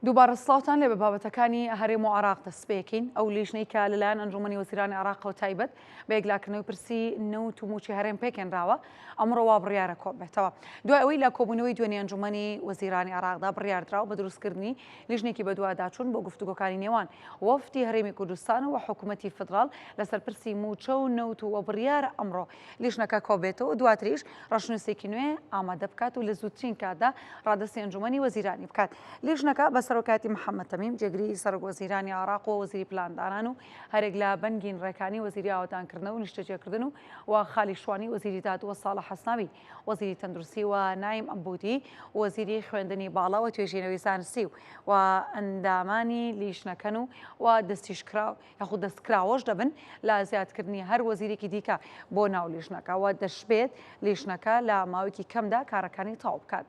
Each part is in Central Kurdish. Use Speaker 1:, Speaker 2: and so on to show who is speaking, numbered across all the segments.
Speaker 1: دووبارە سڵاوتان لێ بە بابەتەکانی هەرێم و عراق دەست پێکەین ئەو لیژنەی کە لەلایەن ئەنجومەنی وەزیرانی عراق و تایبەت بە یەکلاکردنەوەی پرسی نەوت و موچی هەرێم پێکێنراوە ئەمڕۆ وا بڕیارە کۆ بێتەوە دوای ئەوەی لە کۆبوونەوەی دوێنێ ئەنجومەنی وەزیرانی عراقدا بڕیاردراوە بە دروستکردنی لیژنێکی بەدواداچوون بۆ گفتوگۆکانی نێوان وەفتی هەرێمی کوردستان و حکوومەتی فدرال لەسەر پرسی موچە و نەوت و بڕیارە ئەمڕۆ لیژنەکە کۆ بێتەوە دواتریش ڕەشنووسێکی نوێ ئامادە بکات و لە زووترین کاتدا ڕادستی ئەنجومەنی وەزیرانی بکات لیژنەکە بە سەرۆکاتی محەممەد تەمیم جێگری سەرۆک وەزیرانی عراق و وەزیری پلاندانان و هەرێک لە بەنگین ڕێکانی وەزیری ئاواتانکردنەوە و نیشتەجێکردن و خالی شوانی وەزیری دادوە ساڵح حەسناوی وەزیری تەندروستی و نایم ئەمبودی وەزیری خوێندنی باڵا و توێژینەوەی زانستی و ئەندامانی لیژنەکەن و دەستیشکراو یاخود دەستکراوەش دەبن لە زیادکردنی هەر وەزیرێکی دیکە بۆ ناو لیژنەکە و دەشبێت لیژنەکە لە ماوەیەکی کەمدا کارەکانی تاو بکات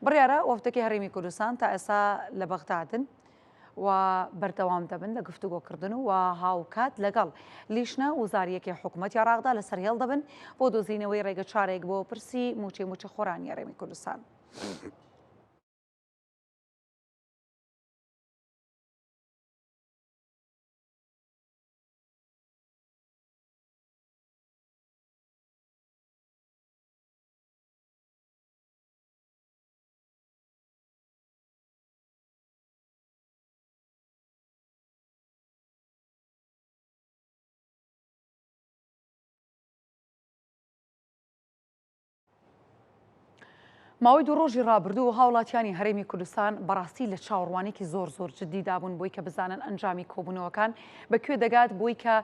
Speaker 1: بڕیارە وەفتەکەی هەرێمی کوردستان تا ئێستا لە بەغدادن و بەردەوام دەبن لە گفتوگۆکردن و هاوکات لەگەڵ لیژنە وزاریەکی حکوومەتی عراقدا لەسەر هێڵ دەبن بۆ دۆزینەوەی ڕێگە چارێک بۆ پرسی موچە خۆرانی هەرێمی کوردستان. ماوەی دوو ڕۆژی ڕابردوو و هاوڵاتیانی هەرێمی کوردستان بەڕاستی لە چاوەڕوانێکی زۆر جددیدا بوون بۆی کە بزانن ئەنجامی کۆبوونەوەکان بەکوێ دەگات بۆی کە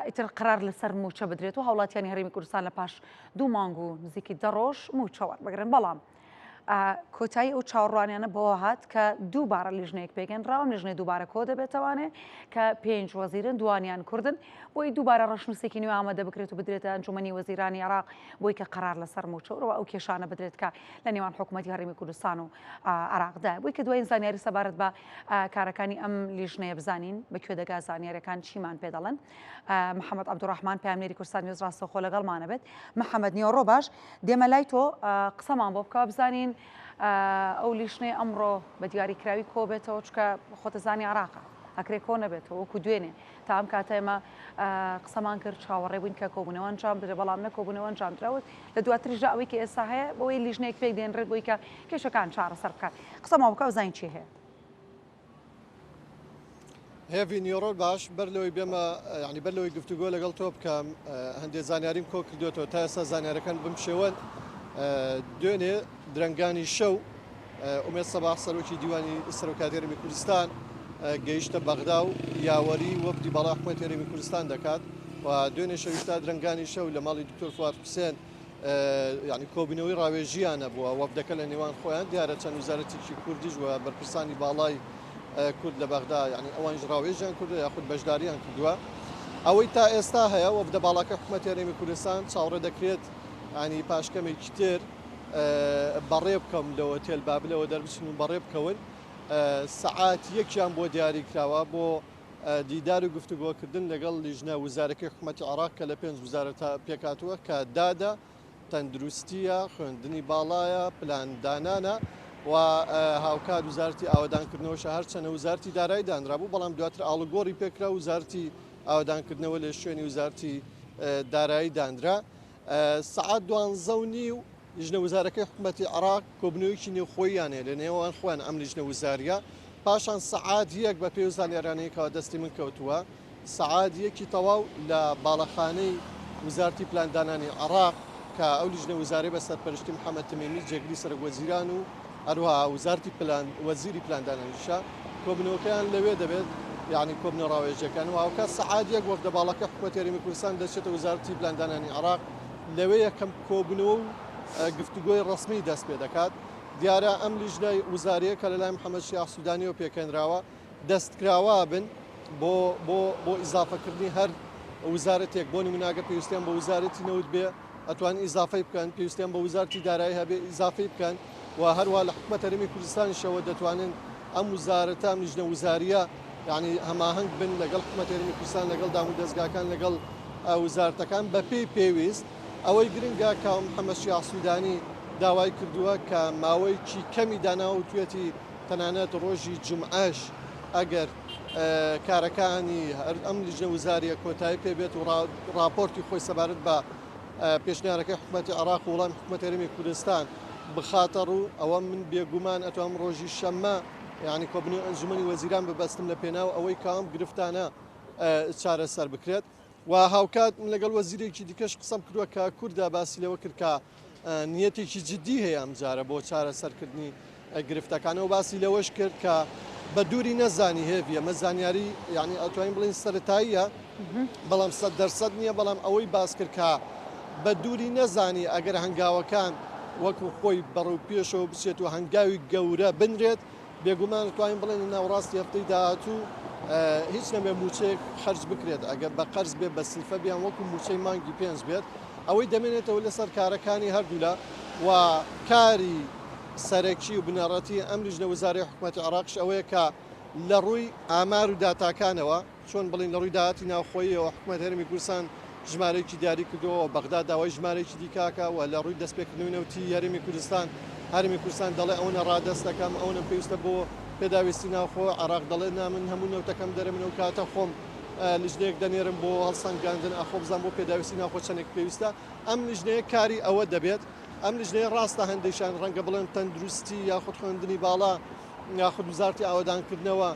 Speaker 1: ئیتر قرار لەسەر موچە بدرێت و هاوڵاتیانی هەرێمی کوردستان لە پاش دوو مانگ و نزیکی 10 ڕۆژ موچەوە بگرن بەڵام کۆتایی ئەو چاوەڕوانیانە بەوە هات کە دووبارە لیژنەیەک پێگەنراوە لیژنەی دووبارە کۆ دەبێتەوانێ کە 5 وەزیرن دوانیان کوردن بۆی دووبارە ڕەشنووسێکی نوێ ئامادە بکرێت و بدرێتە ئەنجومەنی وەزیرانی عراق بۆی کە قرار لەسەر موچەوە ئەو کێشانە بدرێت کە لە نێوان حکوومەتی هەرێمی کوردستان و عراقدا بۆی کە دوای زانیاری سەبارەت بە کارەکانی ئەم لیژنەیە بزانین بەکوێ دەگا زانیاریەکان چیمان پێ دەڵێن محەممەد عەبدوڕەحمان پامنێری کوردستان نوێز ڕاستەوخۆ لەگەڵمانە بێت محەممەد نیوەڕۆ باش دێمە لای تۆ قسەمان بۆ بکە بزانین ئەو لیژنەی ئەمڕۆ بە دیاریکراوی کۆ بێتەوە چکە خۆتەزانی عراقە ئەکرێ کۆ نەبێتەوە وەکو دوێنێ تا ئەم کاتە ئێمە قسەمان کرد چاوەڕێ بووین کە کۆبوونەوە ئەنجام بدرێت بەڵام نەکۆبوونەوە ئەنجامدراوت لە دواتریشدا ئەوەی کە ئێستا هەیە بەوەی لیژنەیەک پێک دێنرێت بۆی کە کێشەکان چارەسەر بکات قسەمان بکە بزانین چی هەیە.
Speaker 2: هێڤی نیۆڕۆ باش بەر لەوەی بێمە ینی بەر لەوەی گفتوگۆ لەگەڵ تۆ بکەم هەندێک زانیاریم کۆ کردوێتەوە تا ئێستا زانیارەکان بمشێوەن دوێنێ درەنگانی شەو ئومێد سەباح سەرۆکی دیوانی سەرۆکاتی هەرێمی کوردستان گەیشتە بەغدا و یاوەری وەفدی باڵای حکوومەتی هەرێمی کوردستان دەکات و دوێنێ شەویشتا درەنگانی شەو لە ماڵی دکتۆر فواد حوسێن ینی کۆبوونەوەی ڕاوێژیانە بووە وەفدەکە لە نێوان خۆیان دیارە چەند وزارەتێکی کوردیش و بەرپرسانی باڵای کورد لە بەغدا ینی ئەوانش ڕاوێژیان کردو یاخود بەشداریان کردووە ئەوەی تا ئێستا هەیە وەفدە باڵاکە حکوومەتی هەرێمی کوردستان چاوەڕێ دەکرێت ینی پاشکەمێکی تر بەڕێ بکەم لەوە تێل بابلەوە دەربچن و بەڕێ بکەون سەعات یەکیان بۆ دیاری کراوە بۆ دیدار و گفتوگۆکردن لەگەڵ لیژنە وزارەکەی حکوومەتی عراق کە لە 5 وزارەتە پێکاتووە کە دادا تەندروستیە خوێندنی باڵایە پلاندانانە و هاوکات وزارەتی ئاوادانکردنەوەش هەرچەنە وزارەتی دارایی دانرابوو بەڵام دواتر ئاڵوگۆڕی پێکرا وزارەتی ئاوادانکردنەوە لە شوێنی وزارەتی دارایی دانرا سەعات 12:30 لیژنە وزارەکەی حکوومەتی عراق کۆبنەوەیکی نێوخۆییانێ لە نێوان خۆیان ئەم لیژنە وزاریە پاشان سەعات یەک بە پێی زانیارانەیەکەوە دەستی من کەوتووە سەعات یەکی تەواو لە باڵەخانەی وزارەتی پلاندانانی عراق کە ئەو لیژنە وزارەی بە سەرپەرشتی محەممەد تەمێمی جێگری سەرۆک وەزیران و هەروەها وزارەتی وەزیری پلاندانانیشە کۆبنەوەکەیان لەوێ دەبێت یعنی کۆبنە ڕاوێژەکان و هاوکات سەعات یەک وەفدە باڵەکە حکوومەتی هەرێمی کوردستان دەچێتە وزارەتی پلاندانانی عراق لەوێ یەکەم کۆبنەوە و گفتوگۆی ڕسمی دەست پێ دەکات دیارە ئەم لیژنەی وزاریە کە لەلای محەممەد شیاع سوودانیەوە پێکەنراوە دەستکراوە بن بۆ ئیزافەکردنی هەر وزارەتێک بۆ نموناگە پێویستیان بە وزارەتی نەوت بێ ئەتوان ئیزافەی بکەن پێویستیان بە وزارەتی دارایی هەبێ ئیزافەی بکەن و هەروە لە حکوومەت هەرێمی کوردستانیشەوە دەتوانن ئەم وزارەتە ئەم لیژنە وزاریە یعنی هەماهەنگ بن لەگەڵ حکوومەت هەرێمی کوردستان لەگەڵ دام و دەستگاکان لەگەڵ وزارەتەکان بە پێویست ئەوەی گرنگە کە محەممەد شیاع سوودانی داوای کردووە کە ماوەیەکی کەمی داناوە و توێتی تەنانەت ڕۆژی جمعەش ئەگەر کارەکانی ئەم لیژنە وزاریە کۆتایی پێبێت و راپۆرتی خۆی سەبارەت بە پێشنیارەکەی حکوومەتی عراق و وەڵامی حکوومەتی هەرێمی کوردستان بخاتە ڕوو ئەوە من بێگومان ئەتوانم ڕۆژی شەممە یعنی کۆبنەوەی ئەنجومەنی وەزیران ببەستم لە پێناو ئەوەی کام گرفتانە چارەسەر بکرێت و هاوکات من لەگەڵ وەزیرێکی دیکەش قسەم کردووە کە کووردا باسی لەوە کرد کە نیەتێکی جددی هەیە ئەم جارە بۆ چارەسەرکردنی گرفتەکانەوە باسی لەوەش کرد کە بە دووری نەزانی هێویە مە زانیاری یعنی ئەتوانین بڵین سەرەتاییە بەڵام 100% نییە بەڵام ئەوەی باس کرد کە بە دووری نەزانی ئەگەر هەنگاوەکان وەکو خۆی بەڕوو پێشەوە بچێت و هەنگاوی گەورە بنرێت بێگومان توانین بڵێن ناوڕاستی هەفتەی داهاتوو هیچ نەبێ موچەیەک خەرج بکرێت ئەگەر بە قەرز بێت بە سیلفە بیان وەکو موچەی مانگی پێنج بێت ئەوەی دەمێنێتەوە لەسەر کارەکانی هەردوولا و کاری سەرەکی و بنەڕەتی ئەم لیژنە وزارەی حکوومەتی عراقش ئەوەیە کە لە ڕووی ئامار و داتاکانەوە چۆن بڵین لە ڕووی داهاتی ناوخۆییەوە حکوومەتی هەرێمی کوردستان ژمارەیەکی دیاری کردەوە بەغدا داوای ژمارەیەکی دیکاکە و لە ڕووی دەستپێکردنەوەی نەوتی هەرێمی کوردستان هەرێمی کوردستان دەڵێ ئەوە ڕادەست دەکەم ئەوە پێویستە بۆ پێداویستی ناوخۆ عراق دەڵێ نامن هەموو نەوتەکەم دەرەمن و کاتە خۆم لیژنەیەک دەنێرم بۆ هەڵسەنگاندن ئەخۆ بزان بۆ پێداویستی ناوخۆ چەندێک پێویستە ئەم لیژنەیە کاری ئەوە دەبێت ئەم لیژنەیە ڕاستە هەندێکشان ڕەنگە بڵێن تەندروستی یاخود خوێندنی باڵا یاخود وزارتی ئاوادانکردنەوە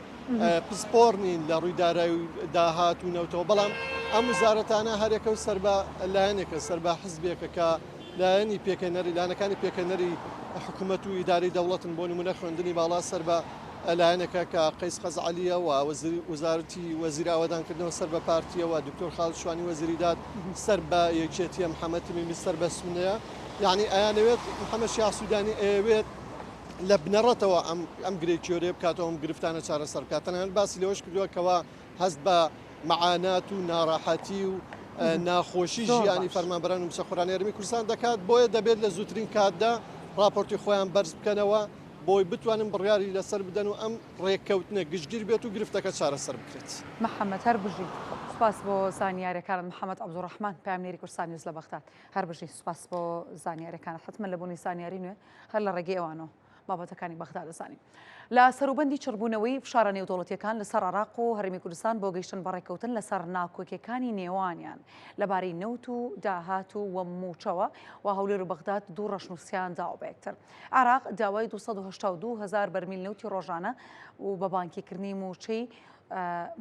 Speaker 2: پسپۆر نین لە ڕووی دارایی و داهات و نەوتەوە بەڵام ئەم وزارەتانە هەرێکە و سەر بە لایەنێکە سەر بە حزبێکە کە لایەنی پێکەنەری لایەنەکانی پێکەنەری حکوومەت و ئیداری دەوڵەتن بۆ نمونە خوێندنی باڵا سەر بە لایەنێکە کە قەیس خەزعەلیە و وزارەتی وەزیری ئاوادانکردنەوە سەر بە پارتیەوە دکتۆر خالد شوانی وەزیریداد سەر بە یەکێتیە محەممەد تیمیمی سەر بە سونەیە یعنی ئەیانەوێت محەممەد شیع سوودانی ئەوێت لە بنەڕەتەوە ئەم گرێکیۆرێ بکاتەوە ئەم گرفتانە چارەسەر بکات تەنانەت باسی لەوەش کردووە کەەوە هەست بە معانات و ناڕاحەتی و ناخۆشی ژیانی فەرمانبەران و مسەخۆرانی هەرێمی کوردستان دەکات بۆیە دەبێت لە زووترین کاتدا راپۆرتی خۆیان بەرز بکەنەوە بۆی بتوانن بڕیاری لەسەر بدەن و ئەم ڕێککەوتنە گشتگیر بێت و گرفتەکە چارەسەر بکرێت.
Speaker 1: محەممەد هەر بژی سپاس بۆ زانیاریەکانت محەممەد عەبدوڕەحمان پامنێری کوردستان نیوز لە بەغداد هەر بژی سپاس بۆ زانیاریەکانت حتممە لە بوونی زانیاری نوێ هەر لە ڕێگەی ئەوانەوە بابەتەکانی بەغدا دەزانین. لە سەروبەندی چڕبوونەوەی فشارە نێودەوڵەتیەکان لەسەر عێراق و هەرێمی کوردستان بۆ گەیشتن بەڕێکەوتن لەسەر ناکۆکیەکانی نێوانیان لەبارەی نەوت و داهات و وەموچەوە و هەولێر و بەغداد دوو ڕەشنووسیان داوە بەیەکتر. عێراق داوای 282,000 بەرمیل نەوتی ڕۆژانە و بە بانکیکردنی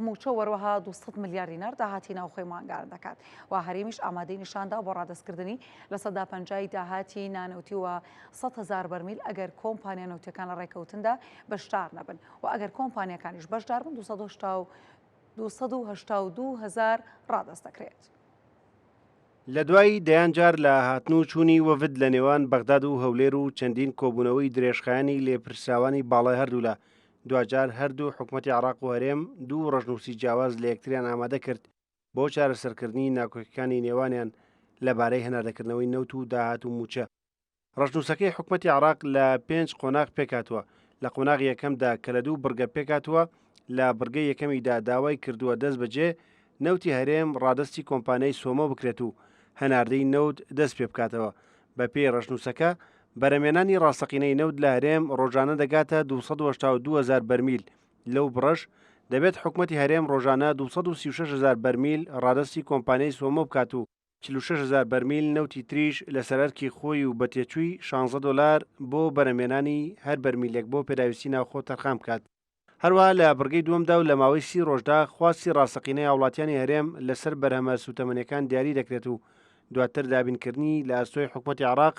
Speaker 1: موچە وەروەها 200 ملیار دینار داهاتی ناوخۆی ماگار دەکات و هەرێمیش ئامادەی نیشاندا بۆ ڕادەستکردنی لە 150 داهاتی نانەوتی و 100,000 بەرمیل ئەگەر کۆمپانیا نەوتەکان لە ڕێکەوتندا بەشدار نەبن و ئەگەر کۆمپانیەکانیش بەشدار بن 282,000 ڕادەست دەکرێت.
Speaker 3: لە دوایی دەیانجار لە هاتن و چوونی وەفد لە نێوان بەغداد و هەولێر و چەندین کۆبوونەوەی درێژخایانی لێپرساوانی باڵای هەردوولا دوجار هەردوو حکوومەتی عێراق و هەرێم دوو ڕەشنووسی جیاواز لە یەکتریان ئامادە کرد بۆ چارەسەرکردنی ناکۆکیەکانی نێوانیان لەبارەی هەناردەکردنەوەی نەوت و داهات و موچە. ڕەشنووسەکەی حکوومەتی عێراق لە 5 قۆناغ پێکاتوە لە قۆناغی یەکەمدا کە لە دوو بڕگە پێکاتوە لە بڕگەی یەکەمیدا داوای کردووە دەست بەجێ نەوتی هەرێم ڕادستی کۆمپانیای سۆمە بکرێت و هەناردەی نەوت دەست پێ بکاتەوە. بە پێی ڕەشنووسەکە بەرەمێنانی ڕاستەقینەی نەوت لە هەرێم ڕۆژانە دەگاتە 282,000 بەرمیل لەو بڕەش دەبێت حکوومەتی هەرێم ڕۆژانە 236,000 بەرمیل ڕادستی کۆمپانیای سۆمە بکات و 46,000 بەرمیل نەوتی تریش لە سەرەرکی خۆی و بە تێچووی $16 بۆ بەرەمێنانی هەر بەرمیلێک بۆ پێداویستی ناوخۆ تەرخان بکات. هەروە لە بڕگەی دووەمدا و لە ماوەی 30 ڕۆژدا خواستی ڕاستەقینەی هاوڵاتیانی هەرێم لەسەر بەرهەمە سوتەمەنیەکان دیاری دەکرێت و دواتر دابینکردنی لە ئەستۆی حکوومەتی عێراق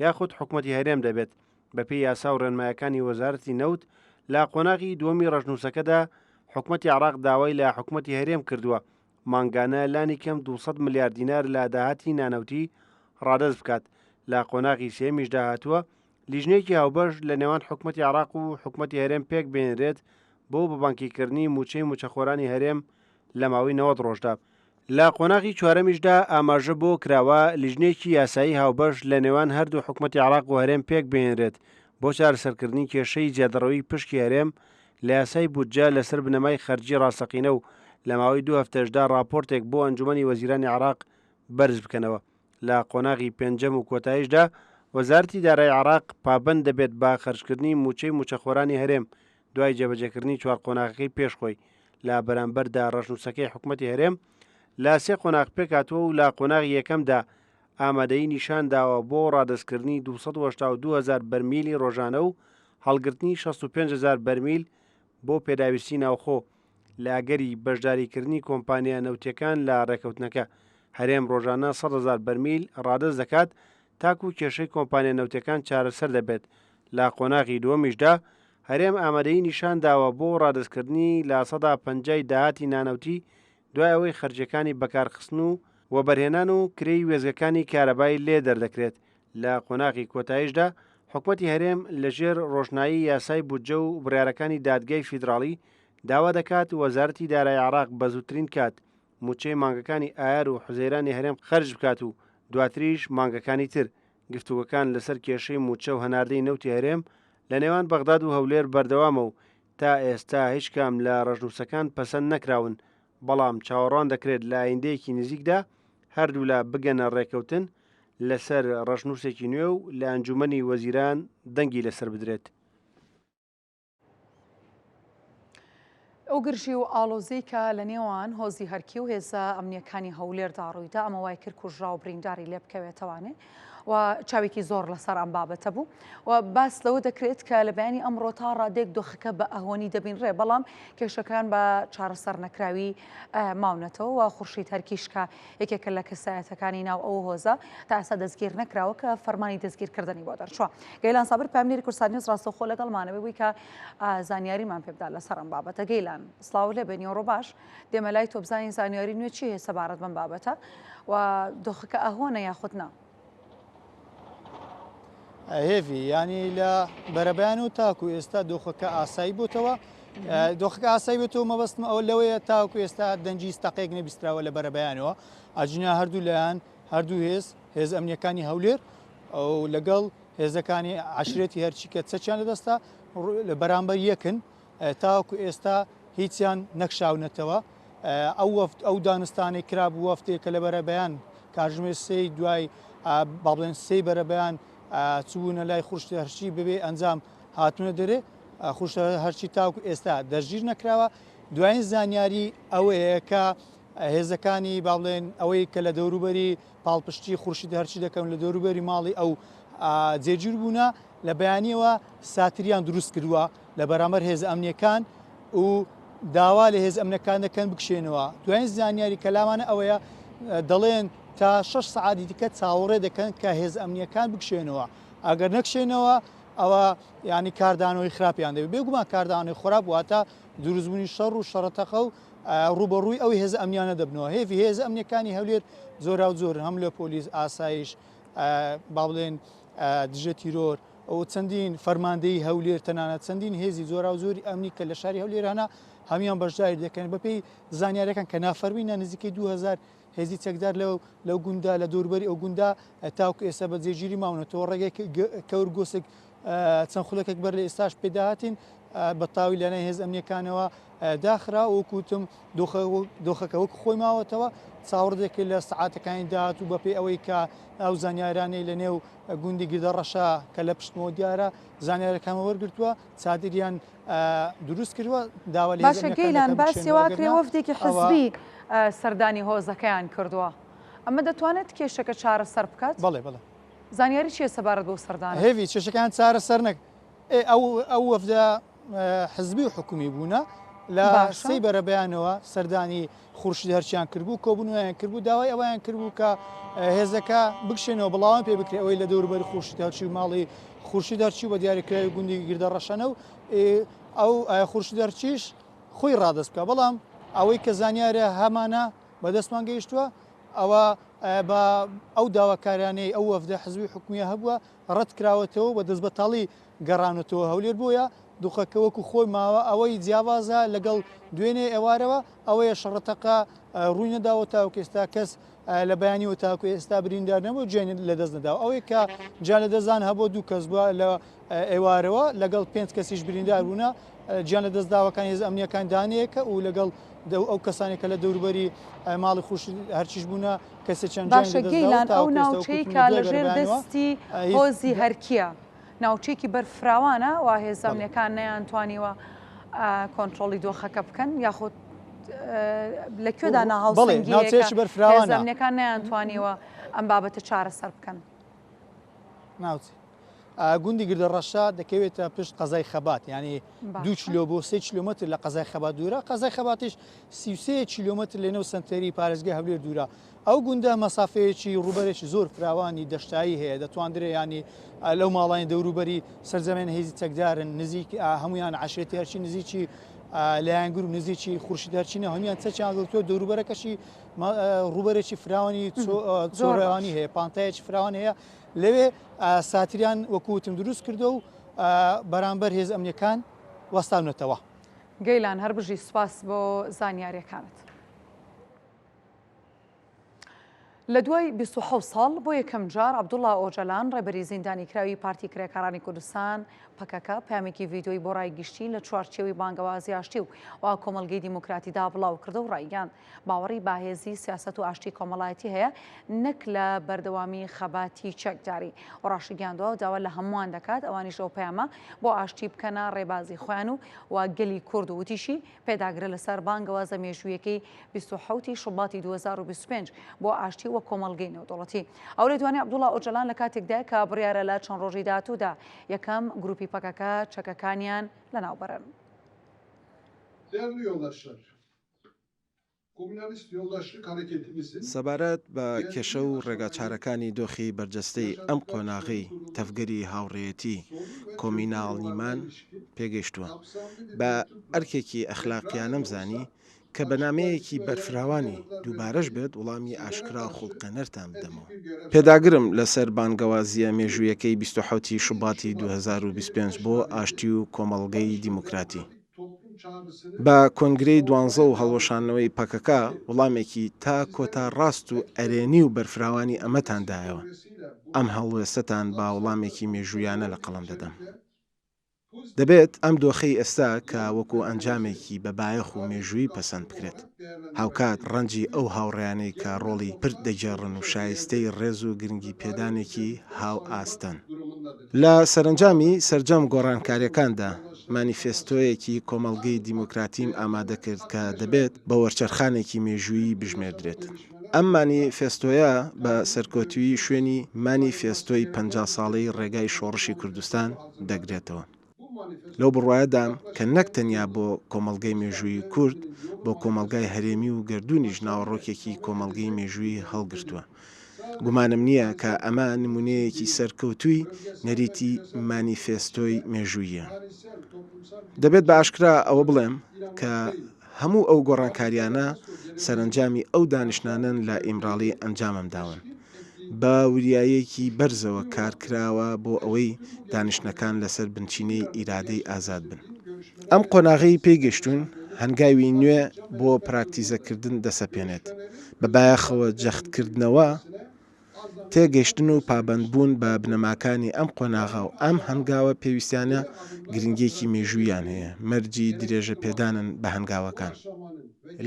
Speaker 3: یاخود حکوومەتی هەرێم دەبێت. بەپێی یاسا و ڕێنمایەکانی وەزارەتی نەوت لە قۆناغی دووەمی ڕەشنووسەکەدا حکوومەتی عێراق داوای لە حکوومەتی هەرێم کردووە مانگانە لانی کەم 200 ملیار دینار لە داهاتی نانەوتی ڕادەست بکات. لە قۆناغی سێمیش داهاتووە لیژنێکی هاوبەش لە نێوان حکوومەتی عێراق و حکوومەتی هەرێم پێک بێنرێت بۆ بەبانکیکردنی موچەی موچەخۆرانی هەرێم لە ماوەی 90 ڕۆژدا. لە قۆناغی چوارەمیشدا ئاماژە بۆ کراوە لیژنێکی یاسایی هاوبەش لە نێوان هەردوو حکوومەتی عێراق و هەرێم پێک بێنرێت بۆ چارەسەرکردنی کێشەی زیادەڕەوی پشکی هەرێم لە یاسای بودجە لەسەر بنەمای خەرجی ڕاستەقینە و لە ماوەی 2 هەفتەشدا راپۆرتێک بۆ ئەنجومەنی وەزیرانی عێراق بەرز بکەنەوە. لە قۆناغی پێنجەم و کۆتاییشدا وەزارەتی دارایی عێراق پابەند دەبێت با خەرجکردنی موچەی موچەخۆرانی هەرێم دوای جێبەجێکردنی چوار قۆناغەکەی پێشخۆی لە بەرامبەردا ڕەشنووسەکەی حکوومەتی هەرێم لا سێ قۆناغ پێکاتوە و لا قۆناغی یەکەمدا ئامادەیی نیشان داوە بۆ ڕادستکردنی 282,000 بەرمیلی ڕۆژانە و هەڵگرتنی 65,000 بەرمیل بۆ پێداویستی ناوخۆ لاگەری بەشداریکردنی کۆمپانیا نەوتیەکان لە ڕێکەوتنەکە. هەرێم ڕۆژانە 100,000 بەرمیل ڕادست دەکات تاکو و کێشەی کۆمپانیا نەوتەکان چارەسەر دەبێت. لە قۆناغی دووەمیشدا هەرێم ئامادەی نیشان داوە بۆ ڕادستکردنی لا 150 داهاتی نانەوتی دوای ئەوەی خەرجەکانی بەکارخستن و وەبەرهێنان و کرێی وێزگەکانی کارەبای لێ دەردەکرێت. لە قۆناغی کۆتاییشدا حکوومەتی هەرێم لەژێر ڕۆژنایی یاسای بودجە و بڕیارەکانی دادگای فیدراڵی داوا دەکات وەزارەتی دارایی عێراق بە زووترین کات موچەی مانگەکانی ئایار و حوزەیرانی هەرێم خەرج بکات و دواتریش مانگەکانی تر. گفتوگەکان لەسەر کێشەی موچە و هەناردەی نەوتی هەرێم لە نێوان بەغداد و هەولێر بەردەوامە و تا ئێستا هیچ کام لە ڕەشنووسەکان پەسەند نەکراون، بەڵام چاوەڕوان دەکرێت لە ئایندەیەکی نزیکدا هەردوو لە بگەنە ڕێکەوتن لەسەر ڕەشنووسێکی نوێ و لە ئەنجومەنی وەزیران دەنگی لەسەر بدرێت.
Speaker 1: ئەو گرژی و ئاڵۆزەی کە لە نێوان هۆزی هەرکی و هێزە ئەمنیەکانی هەولێردا ڕوویدا ئەمە وای کرد کوژرا و برینداری لێ بکەوێتەوانێ و چاوێکی زۆر لەسەر ئەم بابەتە بوو و باس لەوە دەکرێت کە لە بەیانی ئەمڕۆ تا ڕادێک دۆخەکە بە ئەهۆنی دەبینڕێ، بەڵام کێشەکان بە چارەسەر نەکراوی ماونەتەوە و خورشید هەرکیشکە یەکێکە لە کەسایەتەکانی ناو ئەو هۆزە تا ئێستا دەستگیر نەکراوە کە فەرمانی دەستگیرکردنی بۆ دەرچووە. گەیلان سابر پامنێری کورسانی نووس ڕاستەوخۆ لەگەڵمانە بووی کە زانیاریمان پێ بدا لەسەر ئەم بابەتە. گەیلان سڵاو لێ بێنی ڕۆ باش دێمە لای تۆ بزانین زانیاری نوێ چی هەیە سەبارەت بەم بابەتە و دۆخەکە ئەهۆنە یاخود نا؟
Speaker 4: هێوی ینی لە بەرەبیان و تاکو ئێستا دۆخەکە ئاسایی بووتەوە دۆخەکە ئاسایی بێتەوە مەبەستمە ئەو لەوەیە تاکو ئێستا دەنجی ستەقێک نەبیستراوە لە بەرەبیانەوە ئاجنا هەردوو لایەن هەردوو هێز ئەمنیەکانی هەولێر ئەو لەگەڵ هێزەکانی عشرێتی هەرچیکە چەچیان لەدەستا لە بەرامبەر یەکن تاکو ئێستا هیچیان نەکشاونەتەوە. ئەو دانستانی کرابوو وەفتێکە لە بەرەبیان کاژمێ سێی دوای باڵێن سێی بەرەبیان چوونە لای خوشتی هەرچی ببێ ئەنجام هاتوونە دەرێ خوشتە هەرچی تاوکو ئێستا دەژیر نەکراوە. دوایین زانیاری ئەوەیە کە هێزەکانی باڵێن ئەوەی کە لە دەوروبەری پاڵپشتی خورشید هەرچی دەکەم لە دەوروبەری ماڵی ئەو جێگیر بوونە لە بەیانیەوە ساتریان دروست کردووە لە بەرامبەر هێز ئەمنیەکان و داوا لە هێز ئەمنەکان دەکەن بکشێنەوە. دوایین زانیاری کەلامانە ئەوەیە دەڵێن تا 6 سعاتی دیکە چاوەڕێ دەکەن کە هێز ئەمنیەکان بکشێنەوە. ئەگەر نەکشێنەوە ئەوە ینی کاردانەوەی خراپیان دەبێت. بێگومان کاردانەوەی خراپ واتە دروستبوونی شەڕ و شەڕەتەقە و ڕوبەڕووی ئەوی هێز ئەمنیانە دەبنەوە. هێوی هێز ئەمنیەکانی هەولێر زۆر و زۆر هەم لە پۆلیس ئاسایش با بڵێن دژە تیرۆر ئەو چەندین فەرماندەی هەولێر تەنانەت چەندین هێزی زۆر و زۆری ئەمنی کە لە شاری هەولێرانە هەمیان بەشداری دەکەن بەپێی زانیارەکان کە نافەرمینە نزیکەی 2000 هێزی چەکدار لەو گوندا لە دۆربەری ئەو گوندا تاوکو ئێستا بە جێگیری ماونەتەوە ڕێگەی کەور گۆسێک چەند خولەکێک بەر لە ئێستاش پێداهاتین بە تاوی لەنای هێز ئەمنیەکانەوە داخرا و کوتم دۆخەکە وەک خۆی ماوەتەوە چاوەڕێکی لە سعاتەکانی داهات و بەپێی ئەوەی کە ئەو زانیارانەی لە نێو گوندی گردەڕەشە کە لە پشتمەوە دیارە زانیارەکانمە وەرگرتووە چادریان دروست کردووە داوا لە
Speaker 1: باشە گەیلان باسیێوا کرێ وەفدێکی حزبی سەردانی هۆزەکەیان کردووە. ئەمە دەتوانێت کێشەکە چارەسەر بکات؟
Speaker 4: بەڵێ بەڵێ.
Speaker 1: زانیاری چیە سەبارەت بۆ سەردان؟
Speaker 4: هێوی کێشەکان چارەسەر نەک ئەو وەفدە حزبی و حکومی بوونە لە سەی بەرەبیانەوە سەردانی خورشید هەرچیان کردبوو کۆبوونیان کردبوو داوای ئەویان کردبوو کە هێزەکە بکشێنەوە بڵاوان پێ بکرێ ئەوەی لە دەوروبەری خورشید هەرچی و ماڵی خورشید هەرچی بە دیاریکراوی گوندی گردەڕەشەنە و ئەو خورشید هەرچیش خۆی ڕادست بکە بەڵام ئەوەی کە زانیارە هەمانە بەدەستمان گەیشتووە ئەوە بە ئەو داواکارانەی ئەو وەفدە حزبی حکومیە هەبووە ڕەت کراوەتەوە بە دەست بەتاڵی گەڕانەوە هەولێر بۆیە دوخەکە وەکو خۆی ماوە ئەوەی جیاوازە لەگەڵ دوێنێ ئێوارەوە ئەوەیە شەڕەتەقە ڕووی نەداوە تاوکە ئێستا کەس لە بەیانی و تاکو ئێستا بریندار نەبوو جێن لە دەست نەداوە ئەوەی کە جا لە دەزان هەبوو دوو کەس بووە لە ئێوارەوە لەگەڵ 5 کەسیش بریندار بوونە گیان لە دەستداوەکانی هێز ئەمنیەکان دانەیەکە و لەگەڵ ئەو کەسانێکە لە دەوروبەری ماڵی خوش هەرچیش بوونە کەسێ چەند
Speaker 1: باشە گەیلان ئەو ناوچەیەکە لەژێر دەستی هۆزی هەرکیە ناوچەیەکی بەرفراوانە و هێزانەکان نەیانتوانیوە کۆنتترۆلی دۆخەکە بکەن یاخود لەکوێدا
Speaker 4: ناوچەیەکی بەرفراوانە
Speaker 1: هێزانەکان نەیانتوانیوە ئەم بابەتە چارەسەر بکەن
Speaker 4: ناوچی گوندی گردە ڕەشا دەکەوێتە پشت قەزای خەبات ینی 2 کیلۆ بۆ 3 کیلومتر لە قەزای خەبات دوورە قەزای خەباتیش 33 کیلومتر لەنێو سنتەری پارێزگای هەولێر دوورە ئەو گوندە مەسافەیەکی ڕوبەرێکی زۆر فراوانی دەشتایی هەیە دەتوانرێ ینی لەو ماڵانی دەوروبەری سەرزەمێن هێزی چەکدارن نزیک هەمویان عشرێتی هەرچی نزیکی لایەنگر و نزیکی خوورشی دەرچینە هەمیان چەچیان گەوتووە دەوروبەرەکەشی ڕوبەرێکی فراوانی چۆڕێوانی هەیە پانتایەکی فراوان هەیە لەوێ ساتریان وەکوتم دروست کردو و بەرامبەر هێز ئەمنیەکان وەستاونەتەوە
Speaker 1: گەیلان هەر بژی سوپاس بۆ زانیاریەکانت لە دوای 26 ساڵ بۆ یەکەم جار عەبدوڵڵا ئۆجەلان ڕێبەری زیندانی کراوی پارتی کرێکارانی کوردستان پەکەکە پامێکی ڤیدۆی بۆ ڕایگەشتی لە چوارچێوەی بانگەوازی ئاشتی و کۆمەڵگەی دیموکراتیدا بڵاو کردە و ڕایگەاند باوەڕی باهێزی سیاست و ئاشتی کۆمەڵایەتی هەیە نەک لە بەردەوامی خەباتی چەکداری و ڕاشیگەاندەوە داوا لە هەمووان دەکات ئەوانیش ئەو پەیامە بۆ ئاشتی بکەنە ڕێبازی خۆیان و گەلی کورد و وتیشی پێداگرە لەسەر بانگەوازە مێژوویەکەی 27 شوباتی 2025 بۆ ئاشتی و کۆمەڵگەی نێودەوڵەتی ئەو لە دوانی عەبدوڵڵا ئۆجەلان لە کاتێکدا کە بڕیارە لە چەند ڕۆژی داهاتوودا یەکەم گروپی پەکەکە چەکەکانیان لەناوبەرن.
Speaker 5: سەبارەت بە کێشە و ڕێگاچارەکانی دۆخی بەرجەستەی ئەم قۆناغی تەفگەری هاوڕێیەتی کۆمیناڵنیمان پێگەیشتووە بە ئەرکێکی ئەخلاقیانەم زانی کە بەنامەیەکی بەرفراوانی دووبارەش بێت وڵامی ئاشکرا خوڵقەنەرتان بدەمەوە. پێداگرم لەسەر بانگەوازیە مێژوویەکەی 27 شوباتی 2025 بۆ ئاشتی و کۆمەڵگەی دیموکراتی. بە کۆنگرەی 12 و هەڵوەشانەوەی پەکەکە وەڵامێکی تا کۆتا ڕاست و ئەرێنی و بەرفراوانی ئەمەتاندایەوە. ئەم هەڵوێستەتان با وەڵامێکی مێژوویانە لە قەڵەم دەدەم. دەبێت ئەم دۆخەی ئێستا کە وەکو ئەنجامێکی بەبایەخ و مێژووی پەسەند بکرێت. هاوکات ڕەنجی ئەو هاوڕێیانەی کە ڕۆڵی پرد دەگێڕن و شایستەی ڕێز و گرنگی پێدانێکی هاو ئاستەن. لە سەرنجامی سەرجەم گۆڕانکاریەکاندا مانیفێستۆیەکی کۆمەڵگەی دیموکراتیم ئامادە کرد کە دەبێت بە وەرچەرخانێکی مێژوویی بژمێردرێت. ئەم مانیفێستۆیە بە سەرکۆتویی شوێنی مانیفێستۆی 50 ساڵەی ڕێگای شۆڕشی کوردستان دەگرێتەوە. لەو بڕواایەدام کە نەک تەنیا بۆ کۆمەڵگەی مێژووی کورد بۆ کۆمەلگای هەرێمی و گردردونیش ناوەڕۆکێکی کۆمەلگەی مێژووی هەڵگرتووە. گومانم نییە کە ئەمە نمونەیەکی سەرکەوتووی نەریتی مانیفێستۆی مێژوویە. دەبێت بە ئاشکرا ئەوە بڵێم کە هەموو ئەو گۆڕانکاریانە سەرنجامی ئەو دانیشتانن لە ئیمراڵی ئەنجامم داون. بە وریایەکی بەرزەوە کارکراوە بۆ ئەوەی دانیشتەکان لەسەر بنچینەی ئیرادەی ئازاد بن. ئەم قۆناغی پێیگەشتون هەنگاوی نوێ بۆ پراکتیزەکردن دەسەپێنێت. بەبایەخەوە جەختکردنەوە تێگەشتن و پابەندبوون بە بنەماکانی ئەم قۆناغا و ئەم هەنگاوە پێویستیانە گرنگێکی مێژوویان هەیە مەرجی درێژە پێدانن بە هەنگاوەکان.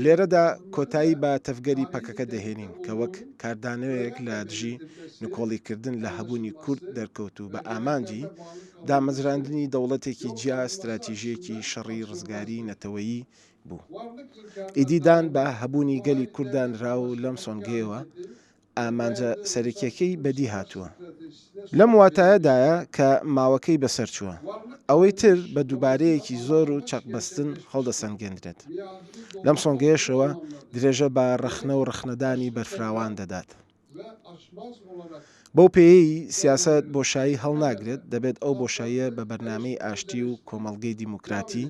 Speaker 5: لێرەدا کۆتایی بە تەفگەری پەکەکە دەهێنین کە وەک کاردانەوەیەک لە دژی نکۆڵیکردن لە هەبوونی کورد دەرکەوت و بە ئامانجی دامەزراندنی دەوڵەتێکی جیا استراتیژیەکی شەڕی ڕزگاری نەتەوەیی بوو. ئیدیدان بە هەبوونی گەلی کوردانرا و لەم سۆنگەیەوە ئامانجە سەرەکیەکەی بەدی هاتووە. لەم واتایەدایە کە ماوەکەی بەسەر چووە. ئەوەی تر بە دووبارەیەکی زۆر و چەقبەستن هەڵدەسەنگێنرێت. لەم سۆنگەیەشەوە درێژە بە ڕەخنە و ڕەخنەدانی بەرفراوان دەدات. بەو پێی سیاست بۆشایی هەڵناگرێت دەبێت ئەو بۆشاییە بە بەرنامەی ئاشتی و کۆمەڵگەی دیموکراتی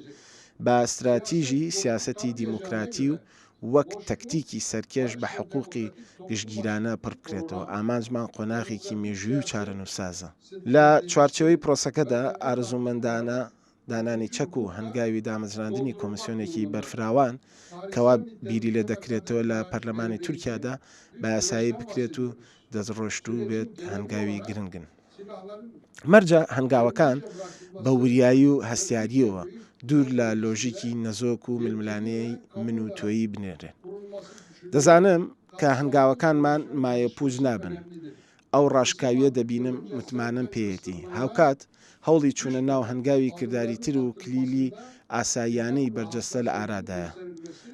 Speaker 5: بە استراتیژی سیاسەتی دیموکراتی و وەک تەکتیکی سەرکێش بە حقوقی گشتگیرانە پڕ بکرێتەوە. ئامانجمان قۆناغێکی مێژووی و چارەنووسازە. لە چوارچەوەی پرۆسەکەدا ئارزومەندانە دانانی چەک و هەنگاوی دامەزراندنی کۆمیسیۆنێکی بەرفراوان کەوا بیری لێ دەکرێتەوە لە پەرلەمانی تورکیادا بە یاسایی بکرێت و دەستڕۆشت و بێت هەنگاوی گرنگن. مەرجە هەنگاوەکان بە وریایی و هەستیاریەوە دوور لە لۆژیکی نەزۆک و ململانەی من و تۆیی بنێرێن. دەزانم کە هەنگاوەکانمان مایە پووز نابن. ئەو ڕاشکاویە دەبینم متمانم پێیەتی. هاوکات هەوڵی چوونە ناو هەنگاوی کردداری تر و کلیلی ئاساییانەی بەرجەستە لە ئارادایە.